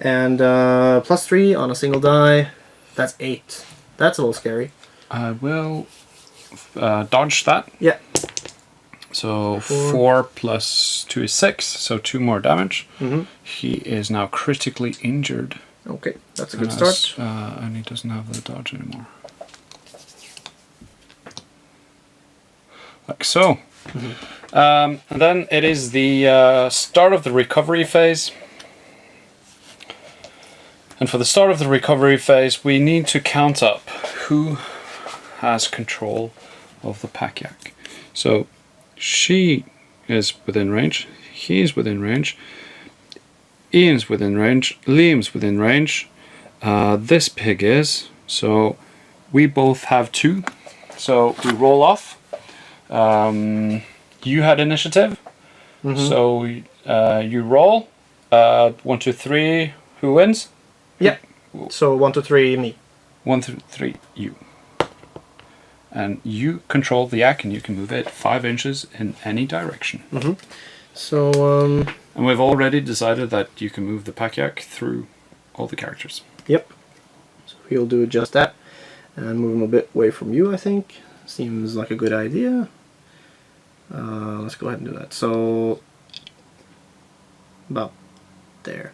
Speaker 2: And +3 on a single die. That's 8. That's a little scary.
Speaker 1: I will dodge that.
Speaker 2: Yeah.
Speaker 1: So
Speaker 2: 4.
Speaker 1: 4 plus 2 is 6, so 2 more damage. He is now critically injured.
Speaker 2: Okay, that's a good start.
Speaker 1: And he doesn't have the dodge anymore. Like so. And then it is the start of the recovery phase. And for the start of the recovery phase, we need to count up who has control of the pack-yak. So she is within range, he is within range, Ian's within range, Liam's within range, this pig is, so we both have 2. So we roll off. You had initiative, so you roll. 1, 2, 3. Who wins?
Speaker 2: Yeah. So 1, 2, 3, me.
Speaker 1: 1, 2, 3, you. And you control the yak, and you can move it 5 inches in any direction.
Speaker 2: So
Speaker 1: And we've already decided that you can move the pack yak through all the characters.
Speaker 2: Yep. So he'll do just that, and move him a bit away from you. I think seems like a good idea. Let's go ahead and do that. So about there.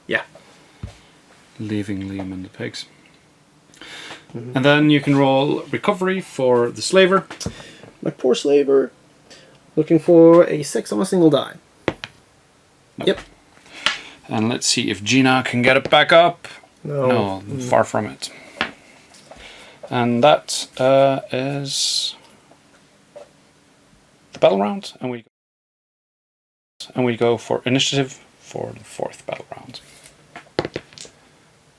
Speaker 2: Yeah.
Speaker 1: Leaving Liam and the pigs. And then you can roll recovery for the slaver.
Speaker 2: My poor slaver. Looking for a 6 on a single die.
Speaker 1: Nope.
Speaker 2: Yep.
Speaker 1: And let's see if Gina can get it back up.
Speaker 2: No.
Speaker 1: No, far from it. And that is the battle round, and we go for initiative for the 4th battle round.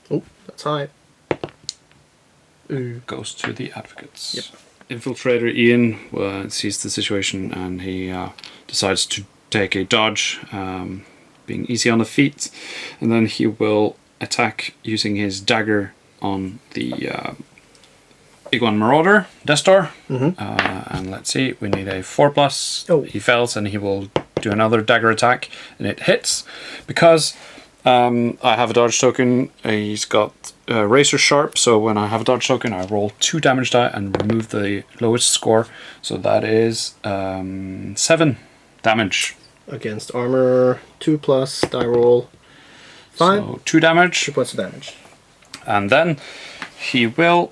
Speaker 2: Oh, that's high.
Speaker 1: Goes to the advocates.
Speaker 2: Yep.
Speaker 1: Infiltrator Ian sees the situation and he decides to take a dodge, being easy on the feet, and then he will attack using his dagger on the Iguan Marauder, Destor. And let's see, we need a 4+.
Speaker 2: Oh.
Speaker 1: He fails and he will do another dagger attack, and it hits because I have a dodge token. He's got Razor Sharp, so when I have a dodge token, I roll 2 damage die and remove the lowest score. So that is 7 damage.
Speaker 2: Against armor, 2+, die roll 5.
Speaker 1: So 2 damage.
Speaker 2: 2 points of damage.
Speaker 1: And then he will,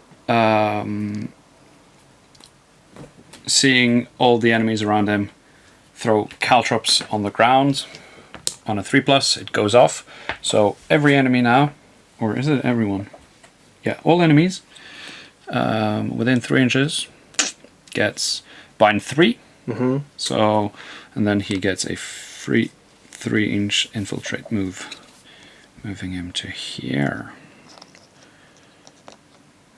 Speaker 1: seeing all the enemies around him, throw caltrops on the ground. On a 3+, it goes off. So every enemy now, or is it everyone? Yeah, all enemies within 3 inches gets bind 3. So, and then he gets a free 3-inch infiltrate move, moving him to here.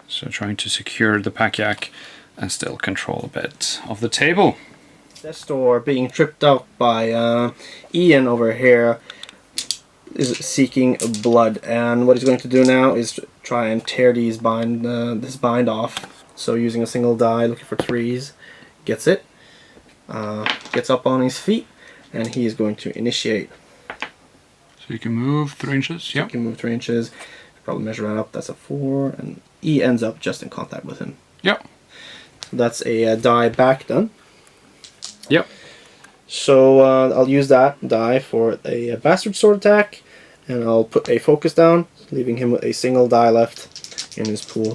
Speaker 1: So trying to secure the pack-yak and still control a bit of the table.
Speaker 2: Destor being tripped out by Ian over here is seeking blood, and what he's going to do now is try and tear these this bind off. So using a single die, looking for 3s, gets it, gets up on his feet, and he is going to initiate.
Speaker 1: So you can move 3 inches.
Speaker 2: You can move 3 inches. Probably measure that up. That's a 4, and he ends up just in contact with him.
Speaker 1: Yep.
Speaker 2: So that's a die back done.
Speaker 1: Yep.
Speaker 2: So I'll use that die for a bastard sword attack, and I'll put a focus down, leaving him with a single die left in his pool.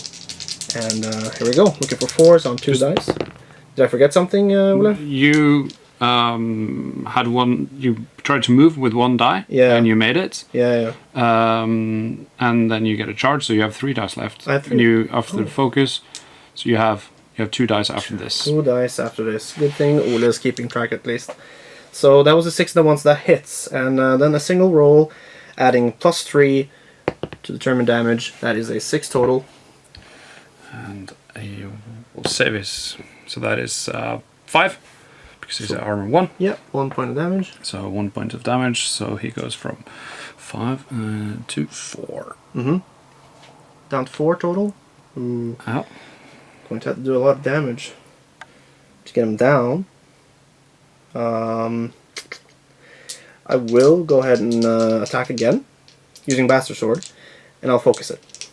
Speaker 2: And here we go, looking for 4s on 2 dice. Did I forget something, Ole?
Speaker 1: You had one. You tried to move with 1 die,
Speaker 2: Yeah.
Speaker 1: and you made it.
Speaker 2: Yeah.
Speaker 1: And then you get a charge, so you have 3 dice left.
Speaker 2: I have 3.
Speaker 1: And you after the focus, so you have 2 dice after this.
Speaker 2: 2 dice after this. Good thing Ole is keeping track at least. So that was a 6 that once that hits, and then a single roll, adding +3 to determine damage. That is a 6 total.
Speaker 1: And you will save his. So that is 5, because he's at armor 1.
Speaker 2: Yep, 1 point of damage.
Speaker 1: So 1 point of damage. So he goes from 5 to 4.
Speaker 2: Down to 4 total.
Speaker 1: Out.
Speaker 2: Going to have to do a lot of damage to get him down. I will go ahead and attack again using Bastard Sword, and I'll focus it.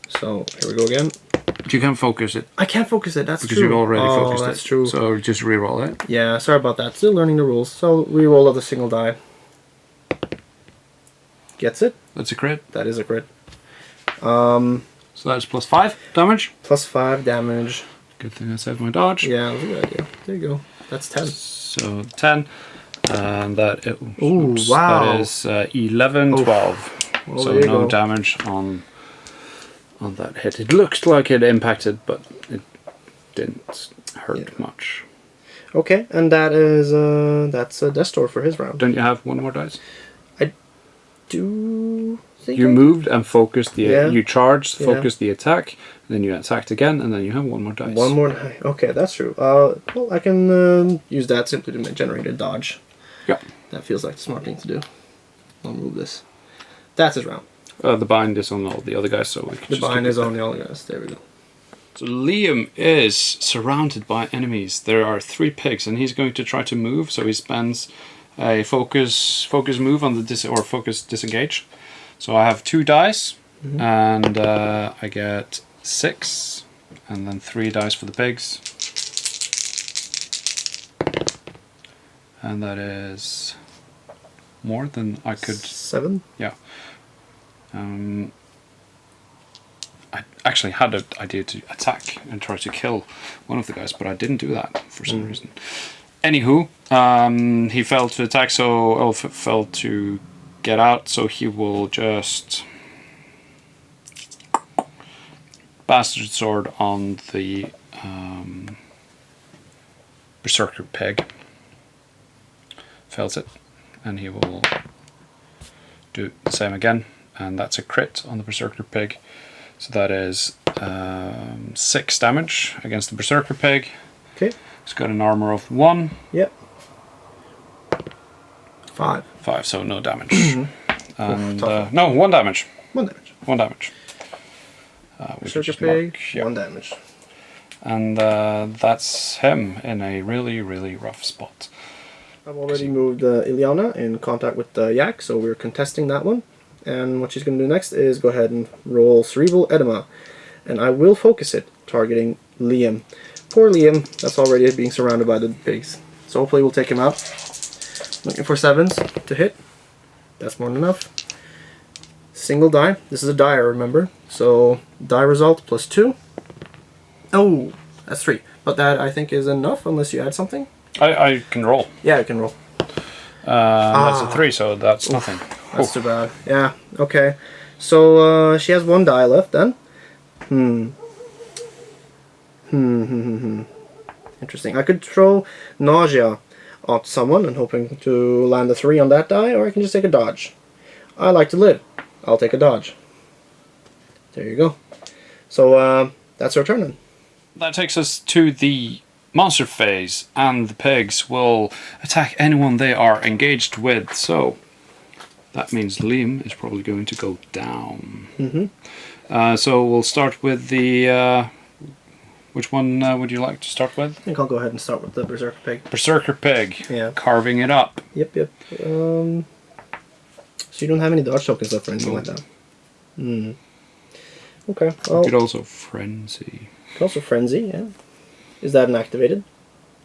Speaker 2: So here we go again.
Speaker 1: But you can't focus it.
Speaker 2: I can't focus it, that's
Speaker 1: because
Speaker 2: true.
Speaker 1: you've already focused
Speaker 2: that's
Speaker 1: it.
Speaker 2: true.
Speaker 1: So just re-roll it.
Speaker 2: Yeah, sorry about that. Still learning the rules. So re-roll of the single die. Gets it.
Speaker 1: That's a crit.
Speaker 2: That is a crit.
Speaker 1: So that's +5 damage.
Speaker 2: +5 damage.
Speaker 1: Good thing I saved my dodge.
Speaker 2: Yeah, that was a good idea. There you go. That's 10.
Speaker 1: So 10. And that
Speaker 2: Ooh, wow.
Speaker 1: That is 11, 12.
Speaker 2: Well,
Speaker 1: So
Speaker 2: there you
Speaker 1: no
Speaker 2: go.
Speaker 1: damage on that hit. It looks like it impacted, but it didn't hurt much.
Speaker 2: Okay, and that is that's a Destor for his round.
Speaker 1: Don't you have 1 more dice?
Speaker 2: I do think
Speaker 1: You
Speaker 2: I-
Speaker 1: moved and focused the
Speaker 2: Yeah.
Speaker 1: you charged,
Speaker 2: Yeah.
Speaker 1: focused the attack, then you attacked again, and then you have 1 more dice.
Speaker 2: 1 more die. Okay, that's true. Well, I can use that simply to generate a dodge.
Speaker 1: Yeah.
Speaker 2: That feels like the smart thing to do. I'll move this. That's his round.
Speaker 1: The bind is on all the other guys, so we can
Speaker 2: The
Speaker 1: just
Speaker 2: bind
Speaker 1: keep
Speaker 2: is
Speaker 1: it
Speaker 2: on the other guys. There we go.
Speaker 1: So Liam is surrounded by enemies. There are 3 pigs, and he's going to try to move. So he spends a focus move on the focus disengage. So I have 2 dice, and I get 6, and then 3 dice for the pigs. and that is more than I could.
Speaker 2: 7.
Speaker 1: Yeah. I actually had an idea to attack and try to kill one of the guys, but I didn't do that for some reason. Anywho, he failed to attack, so failed to get out, so he will just bastard sword on the berserker pig. Fails it, and he will do the same again, and that's a crit on the berserker pig. So that is 6 damage against the berserker pig.
Speaker 2: Okay.
Speaker 1: It's got an armor of 1.
Speaker 2: Yep. 5.
Speaker 1: 5, so no damage. And
Speaker 2: no,
Speaker 1: 1 damage.
Speaker 2: 1 damage.
Speaker 1: 1 damage.
Speaker 2: Berserker pig, 1 damage.
Speaker 1: And that's him in a really, really rough spot.
Speaker 2: I've already moved Ilyana in contact with Yak, so we're contesting that one. And what she's going to do next is go ahead and roll Cerebral Edema. And I will focus it, targeting Liam. Poor Liam, that's already being surrounded by the pigs. So hopefully we'll take him out. Looking for 7s to hit. That's more than enough. Single die. This is a die, I remember. So die result plus 2. Oh, that's 3. But that I think is enough, unless you add something.
Speaker 1: I can roll.
Speaker 2: Yeah, I can roll.
Speaker 1: That's a 3, so that's nothing.
Speaker 2: That's too bad. Yeah, okay. So she has 1 die left then. Interesting. I could throw Nausea at someone and hoping to land a 3 on that die, or I can just take a dodge. I like to live. I'll take a dodge. There you go. So that's our turn then.
Speaker 1: That takes us to the monster phase, and the pigs will attack anyone they are engaged with. So that means Liam is probably going to go down. So we'll start with the... which one would you like to start with?
Speaker 2: I think I'll go ahead and start with the Berserker Pig.
Speaker 1: Berserker Pig.
Speaker 2: Yeah.
Speaker 1: Carving it up.
Speaker 2: Yep. So you don't have any dodge tokens left or anything like that? Okay. Well,
Speaker 1: you could also Frenzy.
Speaker 2: You can also Frenzy, yeah. Is that inactivated?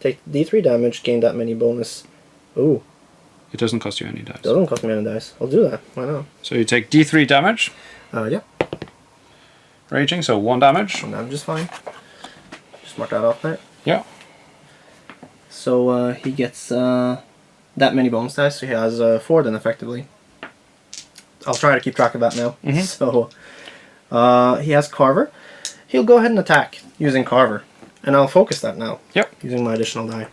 Speaker 2: Take D3 damage, gain that many bonus. Ooh.
Speaker 1: It doesn't cost you any dice.
Speaker 2: Doesn't cost me any dice. I'll do that. Why not?
Speaker 1: So you take D3 damage.
Speaker 2: Yeah.
Speaker 1: Raging, so 1 damage.
Speaker 2: 1 damage is fine. Just mark that off there.
Speaker 1: Yeah.
Speaker 2: So he gets that many bonus dice, so he has 4 then effectively. I'll try to keep track of that now. So he has Carver. He'll go ahead and attack using Carver. And I'll focus that now.
Speaker 1: Yep.
Speaker 2: Using my additional die.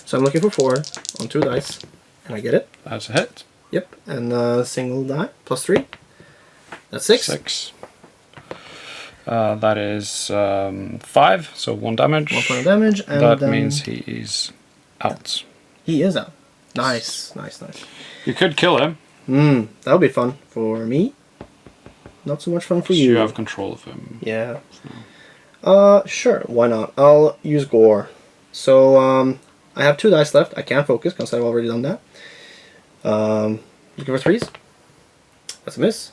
Speaker 2: So I'm looking for 4 on 2 dice. And I get it.
Speaker 1: That's a hit.
Speaker 2: Yep. And single die. Plus 3. That's 6.
Speaker 1: 6. That is 5, so 1 damage.
Speaker 2: 1 point of damage. And
Speaker 1: that means he is out.
Speaker 2: He is out. Nice. Nice.
Speaker 1: You could kill him.
Speaker 2: That would be fun for me. Not so much fun for you.
Speaker 1: You have control of him.
Speaker 2: Yeah. Sure, why not? I'll use Gore. So, I have 2 dice left. I can't focus because I've already done that. Looking for 3s. That's a miss.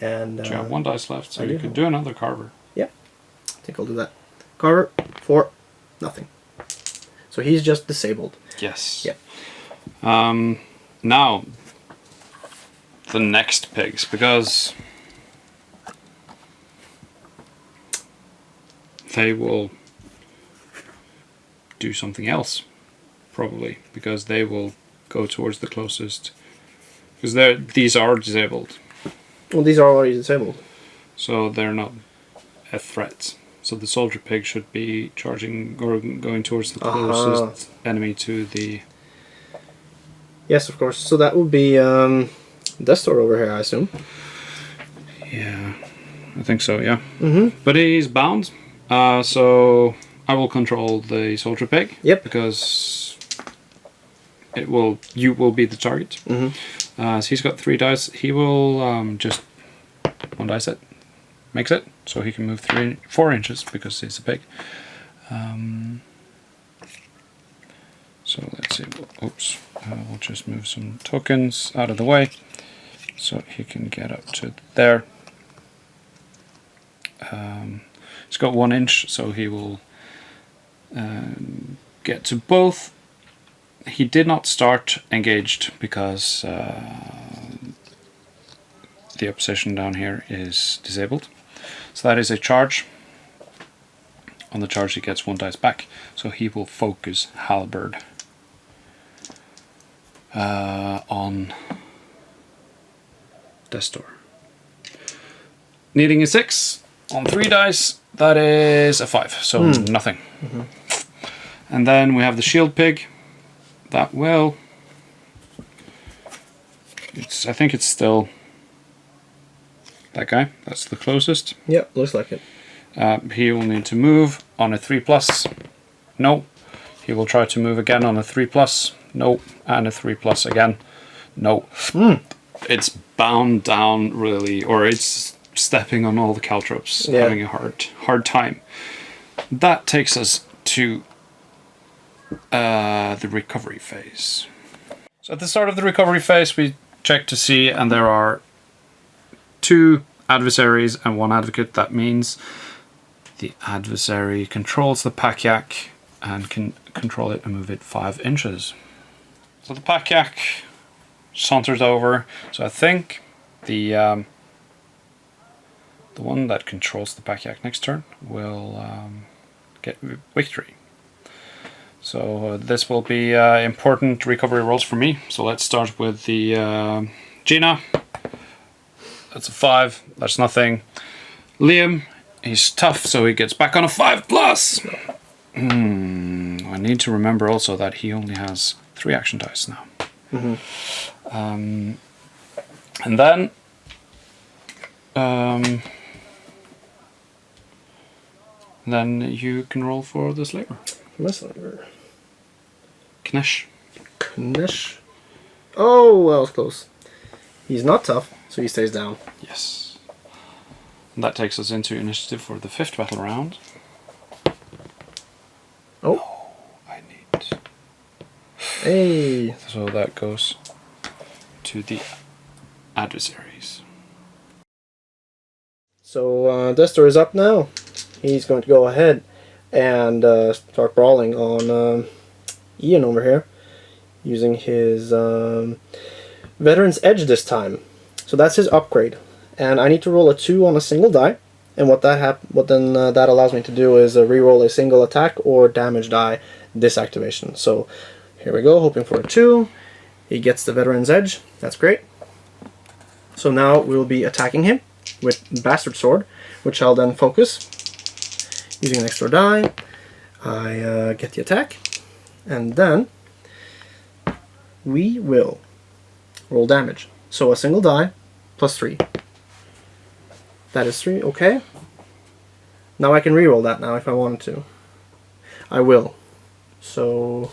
Speaker 2: And
Speaker 1: you have 1 dice left, so
Speaker 2: I
Speaker 1: you could do another Carver.
Speaker 2: Yeah. I think I'll do that. Carver, 4, nothing. So he's just disabled.
Speaker 1: Yes.
Speaker 2: Yeah.
Speaker 1: Now, the next pigs, because they will do something else, probably, because they will go towards the closest, because these are disabled.
Speaker 2: Well, these are already disabled.
Speaker 1: So they're not a threat. So the soldier pig should be charging or going towards the closest enemy to the...
Speaker 2: Yes, of course. So that would be Destor over here, I assume.
Speaker 1: Yeah, I think so, yeah. But he's bound, so I will control the soldier pig.
Speaker 2: Yep.
Speaker 1: Because you will be the target. So he's got 3 dice. He will just 1 dice it. Makes it. So he can move 4 inches because he's a pig. So let's see. Oops. We'll just move some tokens out of the way so he can get up to there. He's got 1 inch, so he will get to both he did not start engaged because the opposition down here is disabled. So that is a charge. On the charge he gets 1 dice back, so he will focus Halberd on Destor. Needing a 6 on 3 dice, that is a 5, so nothing. And then we have the shield pig. That will... I think it's still that guy. That's the closest.
Speaker 2: Yep, looks like it.
Speaker 1: He will need to move on a 3+. No. He will try to move again on a 3+. No. And a 3+ again. No. It's bound down really, or it's stepping on all the caltrops, having a hard time. That takes us to the recovery phase. So at the start of the recovery phase, we check to see, and there are 2 adversaries and 1 advocate. That means the adversary controls the pack-yak and can control it and move it 5 inches. So the pack-yak saunters over. So I think the one that controls the pack-yak next turn will get victory. So this will be important recovery rolls for me. So let's start with the Gina. That's a 5. That's nothing. Liam, he's tough, so he gets back on a 5+. I need to remember also that he only has 3 action dice now. And then you can roll for the slaver. Knesh.
Speaker 2: Knesh. Oh, that was close. He's not tough, so he stays down.
Speaker 1: Yes. And that takes us into initiative for the 5th battle round.
Speaker 2: Oh.
Speaker 1: No, I need...
Speaker 2: Hey.
Speaker 1: So that goes to the adversaries.
Speaker 2: So Destor is up now. He's going to go ahead and start brawling on Ian over here, using his Veteran's Edge this time. So that's his upgrade, and I need to roll a 2 on a single die. And what that allows me to do is re-roll a single attack or damage die disactivation. So here we go, hoping for a 2. He gets the Veteran's Edge. That's great. So now we'll be attacking him with Bastard Sword, which I'll then focus using an extra die. I get the attack, and then we will roll damage. So a single die plus 3. That is 3, okay. Now I can reroll that now if I wanted to. I will. So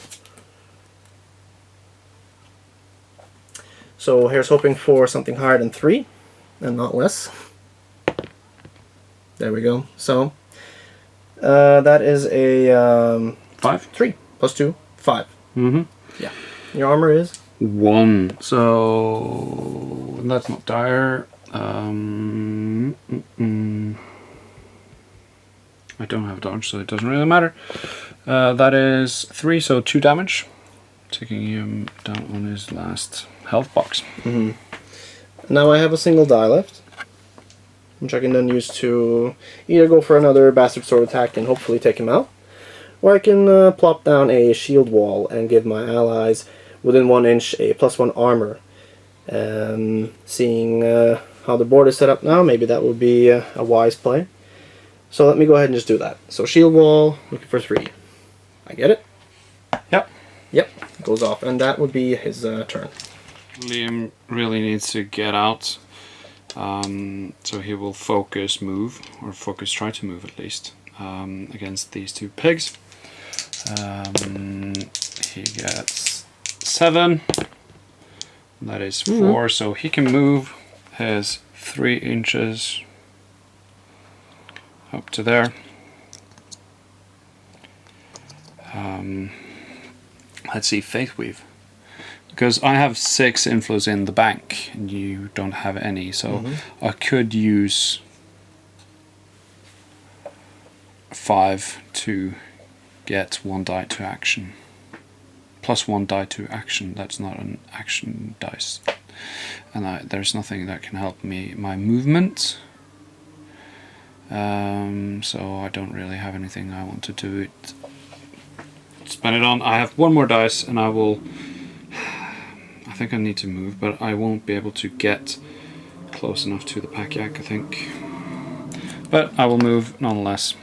Speaker 2: here's hoping for something higher than 3 and not less. There we go. So that is a
Speaker 1: 5?
Speaker 2: 3 plus 2, 5.
Speaker 1: Mm-hmm.
Speaker 2: Yeah. Your armor is
Speaker 1: 1. So that's not dire. I don't have dodge, so it doesn't really matter. That is 3, so 2 damage, taking him down on his last health box.
Speaker 2: Now I have a single die left, which I can then use to either go for another Bastard Sword attack and hopefully take him out, or I can plop down a shield wall and give my allies within 1 inch a +1 armor. Seeing how the board is set up now, maybe that would be a wise play. So let me go ahead and just do that. So shield wall, looking for 3. I get it?
Speaker 1: Yep.
Speaker 2: Yep, goes off, and that would be his turn.
Speaker 1: Liam really needs to get out, so he will focus move, or focus try to move at least, against these 2 pigs. He gets 7. That is 4, so he can move his 3 inches up to there. Let's see, Faith Weave. Because I have 6 inflows in the bank, and you don't have any, so I could use 5 to get 1 die to action. +1 die to action. That's not an action dice. And there's nothing that can help my movement. So I don't really have anything I want to do it. Spend it on. I have one more dice, and I will. I think I need to move, but I won't be able to get close enough to the pack yak, I think. But I will move nonetheless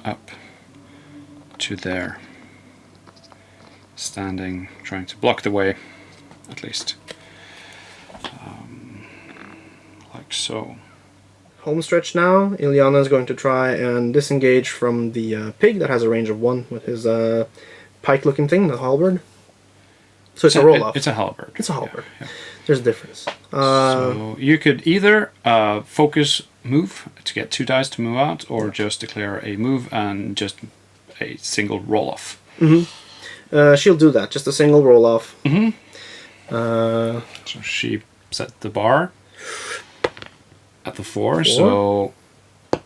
Speaker 1: up to there, standing, trying to block the way, at least, like so.
Speaker 2: Home stretch now. Ilyana is going to try and disengage from the pig that has a range of 1 with his pike-looking thing, the halberd. So it's a roll-off.
Speaker 1: It's a halberd.
Speaker 2: It's a halberd.
Speaker 1: Yeah, yeah.
Speaker 2: There's a difference.
Speaker 1: So you could either focus move to get 2 dice to move out, or just declare a move and just a single roll-off.
Speaker 2: She'll do that, just a single roll-off.
Speaker 1: So she set the bar at the 4, so the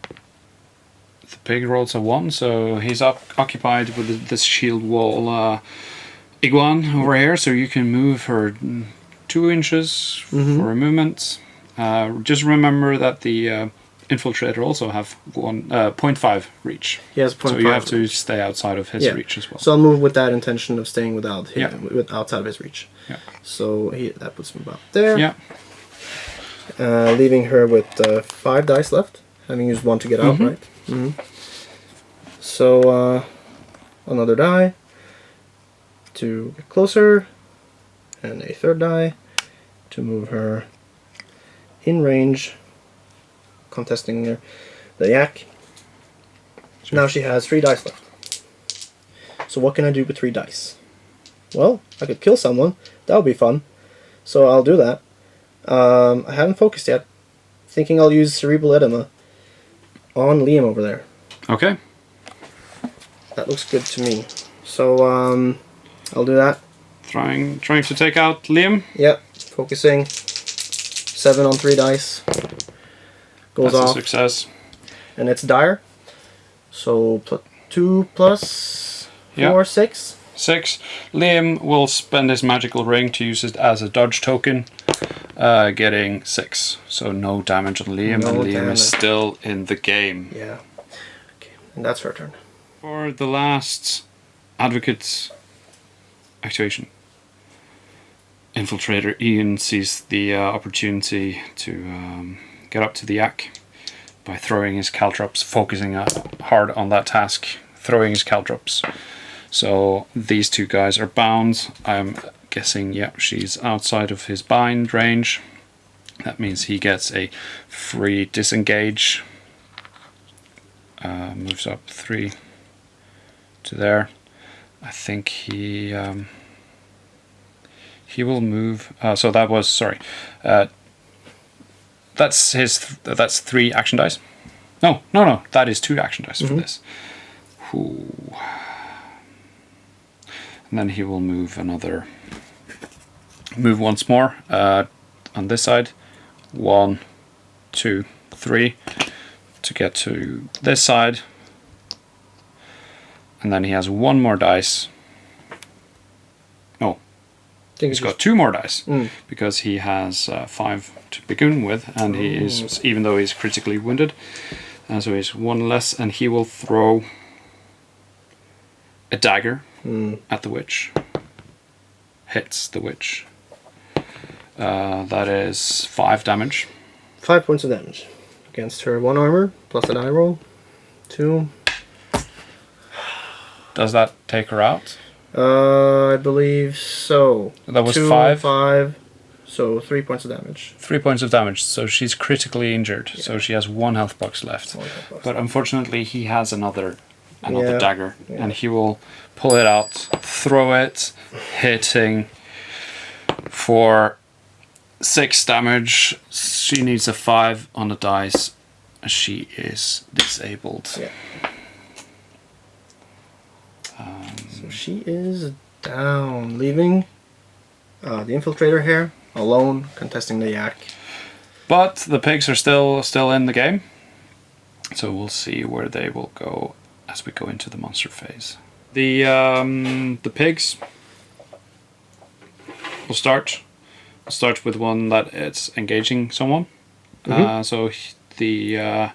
Speaker 1: pig rolls a 1, so he's occupied with this shield wall iguan over here, so you can move her 2 inches for a movement. Just remember that the infiltrator also have 0.5 reach.
Speaker 2: He has 0.5
Speaker 1: so you have to
Speaker 2: reach.
Speaker 1: stay outside of his reach as well.
Speaker 2: So I'll move with that intention of staying without him, outside of his reach.
Speaker 1: Yeah.
Speaker 2: So that puts him about there.
Speaker 1: Yeah.
Speaker 2: Leaving her with 5 dice left, having used 1 to get out, right? So another die to get closer, and a 3rd die to move her in range, contesting the yak. Sure. Now she has 3 dice left. So what can I do with 3 dice? Well, I could kill someone. That would be fun. So I'll do that. I haven't focused yet. Thinking I'll use Cerebral Edema on Liam over there.
Speaker 1: Okay.
Speaker 2: That looks good to me. So I'll do that.
Speaker 1: Trying to take out Liam.
Speaker 2: Yep. Focusing. 7 on 3 dice. Goes
Speaker 1: That's
Speaker 2: off.
Speaker 1: a success.
Speaker 2: And it's dire. So 2 plus 4, 6.
Speaker 1: 6. Liam will spend his magical ring to use it as a dodge token, getting 6. So no damage on Liam, and Liam is still in the game.
Speaker 2: Yeah. Okay, and that's her turn.
Speaker 1: For the last Advocate's activation, Infiltrator Ian sees the opportunity to get up to the yak by throwing his caltrops, focusing hard on that task, throwing his caltrops. So these 2 guys are bound. I'm guessing, she's outside of his bind range. That means he gets a free disengage. Moves up 3 to there. I think he will move. So that was, sorry. That's 3 action dice. No. That is 2 action dice for this. Ooh. And then he will move once more on this side. 1, 2, 3 to get to this side. And then he has 1 more dice. No, he's got 2 more dice because he has 5 to begin with, and he is, even though he's critically wounded, so he's 1 less, and he will throw a dagger at the witch. Hits the witch. That is 5 damage.
Speaker 2: 5 points of damage against her 1 armor plus a die roll. 2.
Speaker 1: Does that take her out?
Speaker 2: I believe so.
Speaker 1: That was
Speaker 2: 2,
Speaker 1: 5.
Speaker 2: 5. So 3 points of damage.
Speaker 1: 3 points of damage. So she's critically injured. Yeah. So she has 1 health box left. But unfortunately, he has another dagger, and he will pull it out, throw it, hitting for 6 damage. She needs a 5 on the dice. She is disabled.
Speaker 2: Yeah. So she is down, leaving the infiltrator here alone, contesting the yak.
Speaker 1: But the pigs are still in the game, so we'll see where they will go as we go into the monster phase. The pigs we'll start. We'll start with one that it's engaging someone. So the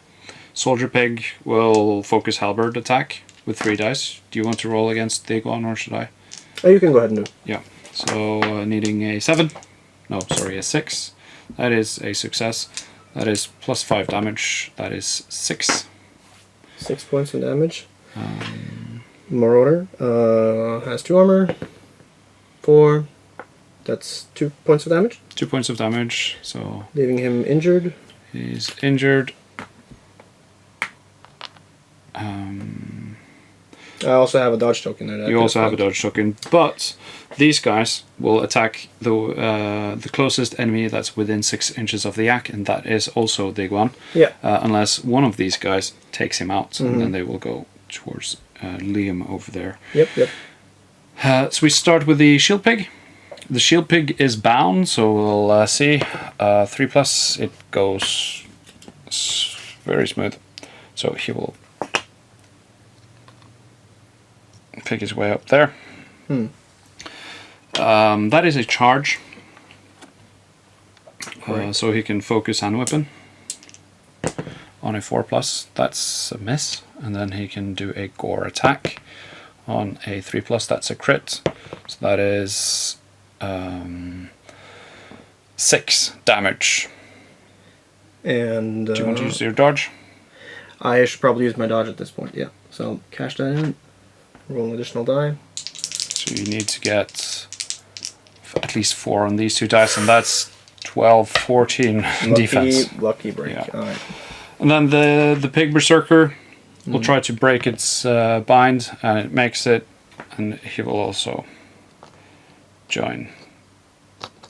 Speaker 1: soldier pig will focus halberd attack with 3 dice. Do you want to roll against the one, or should I?
Speaker 2: Oh, you can go ahead and do.
Speaker 1: Yeah. So needing a 7. No, sorry, a 6. That is a success. That is plus 5 damage. That is 6.
Speaker 2: 6 points of damage. Marauder has 2 armor. 4. That's 2 points of damage.
Speaker 1: 2 points of damage. So
Speaker 2: leaving him injured.
Speaker 1: He's injured.
Speaker 2: I also have a dodge token there.
Speaker 1: You also have a dodge token, but these guys will attack the closest enemy that's within 6 inches of the yak, and that is also the iguan.
Speaker 2: Yeah.
Speaker 1: Unless one of these guys takes him out, and then they will go towards Liam over there.
Speaker 2: Yep.
Speaker 1: So we start with the shield pig. The shield pig is bound, so we'll see. 3+, it goes very smooth. So he will pick his way up there. That is a charge. So he can focus hand weapon on a 4+. That's a miss. And then he can do a gore attack on a 3+. That's a crit. So that is 6 damage.
Speaker 2: And
Speaker 1: do you want to use your dodge?
Speaker 2: I should probably use my dodge at this point, yeah. So cash that in, roll an additional die.
Speaker 1: So you need to get at least 4 on these 2 dice, and that's 12, 14 defense.
Speaker 2: Lucky break.
Speaker 1: Yeah.
Speaker 2: All right.
Speaker 1: And then the pig berserker will try to break its bind, and it makes it, and he will also join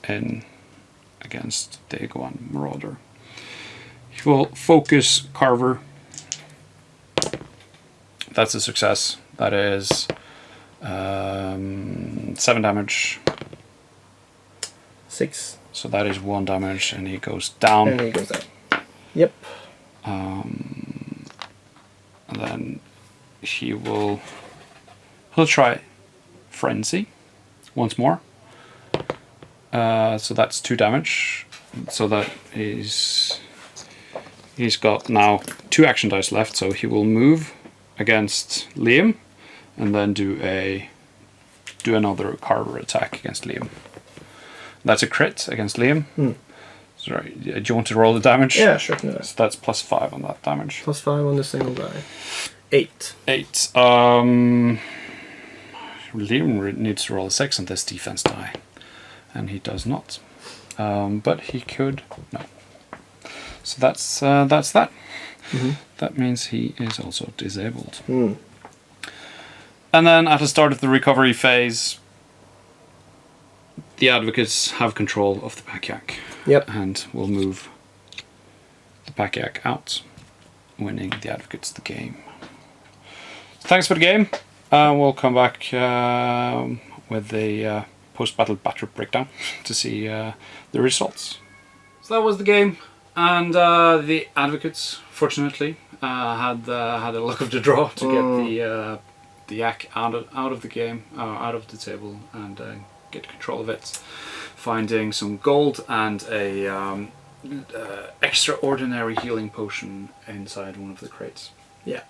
Speaker 1: in against the iguan marauder. He will focus Carver. That's a success. That is 7 damage.
Speaker 2: 6.
Speaker 1: So that is 1 damage, and he goes down.
Speaker 2: And he goes down. Yep.
Speaker 1: And then he'll try Frenzy once more. So that's 2 damage. So that he's got now 2 action dice left. So he will move against Liam, and then do another Carver attack against Liam. That's a crit against Liam. Sorry, do you want to roll the damage?
Speaker 2: Yeah, sure. No.
Speaker 1: So that's plus 5 on that damage.
Speaker 2: Plus 5 on the single die. 8.
Speaker 1: 8. Liam needs to roll a 6 on this defense die, and he does not. But he could. No. So that's that. That means he is also disabled. And then at the start of the recovery phase, the advocates have control of the pack yak.
Speaker 2: Yep.
Speaker 1: And will move the pack yak out, winning the advocates the game. So thanks for the game. We'll come back with the post-battle battle breakdown to see the results. So that was the game, and the advocates, fortunately, had the luck of the draw to get the yak out of the game, out of the table, and get control of it, finding some gold and a extraordinary healing potion inside one of the crates.
Speaker 2: Yeah.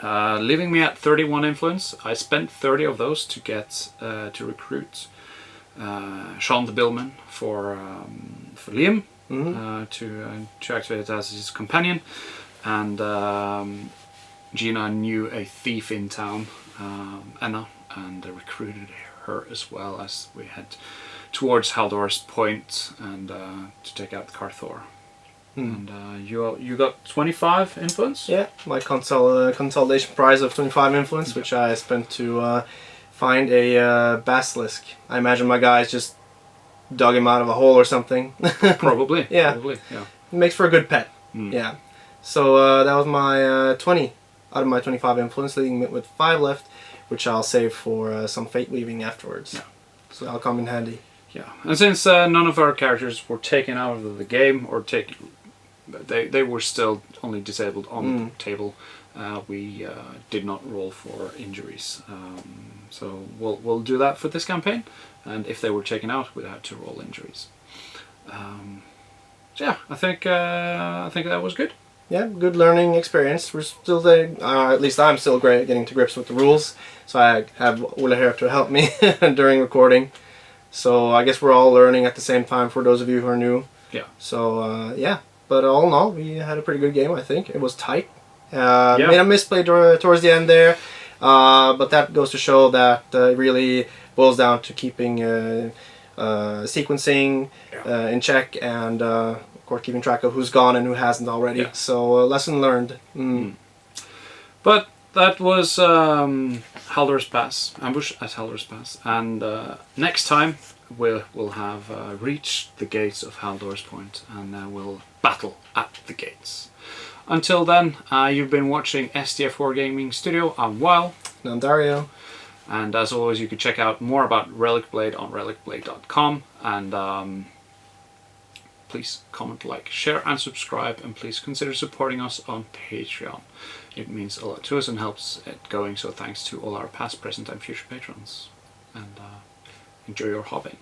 Speaker 1: Leaving me at 31 influence. I spent 30 of those to get to recruit Sean the Billman for Liam to activate it as his companion, and Gina knew a thief in town, Anna, and recruited her as well as we head towards HALDOR'S point and to take out Carthor. And you got 25 influence?
Speaker 2: Yeah, my consolidation prize of 25 influence, which I spent to find a basilisk. I imagine my guys just dug him out of a hole or something.
Speaker 1: Probably.
Speaker 2: Yeah.
Speaker 1: Probably, yeah.
Speaker 2: It makes for a good pet. Yeah. So that was my 20 out of my 25 influence, leaving me with 5 left, which I'll save for some fate weaving afterwards. Yeah. So that'll come in handy.
Speaker 1: Yeah, and since none of our characters were taken out of the game, or they were still only disabled on the table, we did not roll for injuries. So we'll do that for this campaign, and if they were taken out, we'd have to roll injuries. So yeah, I think that was good.
Speaker 2: Yeah, good learning experience. We're still at least I'm still great at getting to grips with the rules. So I have Ola here to help me during recording. So I guess we're all learning at the same time for those of you who are new.
Speaker 1: Yeah.
Speaker 2: So yeah, but all in all, we had a pretty good game. I think it was tight. Made a misplay towards the end there, but that goes to show that it really boils down to keeping sequencing in check, and of course keeping track of who's gone and who hasn't already.
Speaker 1: Yeah.
Speaker 2: So lesson learned.
Speaker 1: But that was HALDOR'S Pass, Ambush at HALDOR'S Pass, and next time we'll have reached the gates of HALDOR'S Point, and we'll battle at the gates. Until then, you've been watching SDF Wargaming Studio. I'm Weil.
Speaker 2: And I'm Dario.
Speaker 1: And as always, you can check out more about Relicblade on relicblade.com. And please comment, like, share, and subscribe. And please consider supporting us on Patreon. It means a lot to us and helps it going. So thanks to all our past, present, and future patrons. And enjoy your hobbing.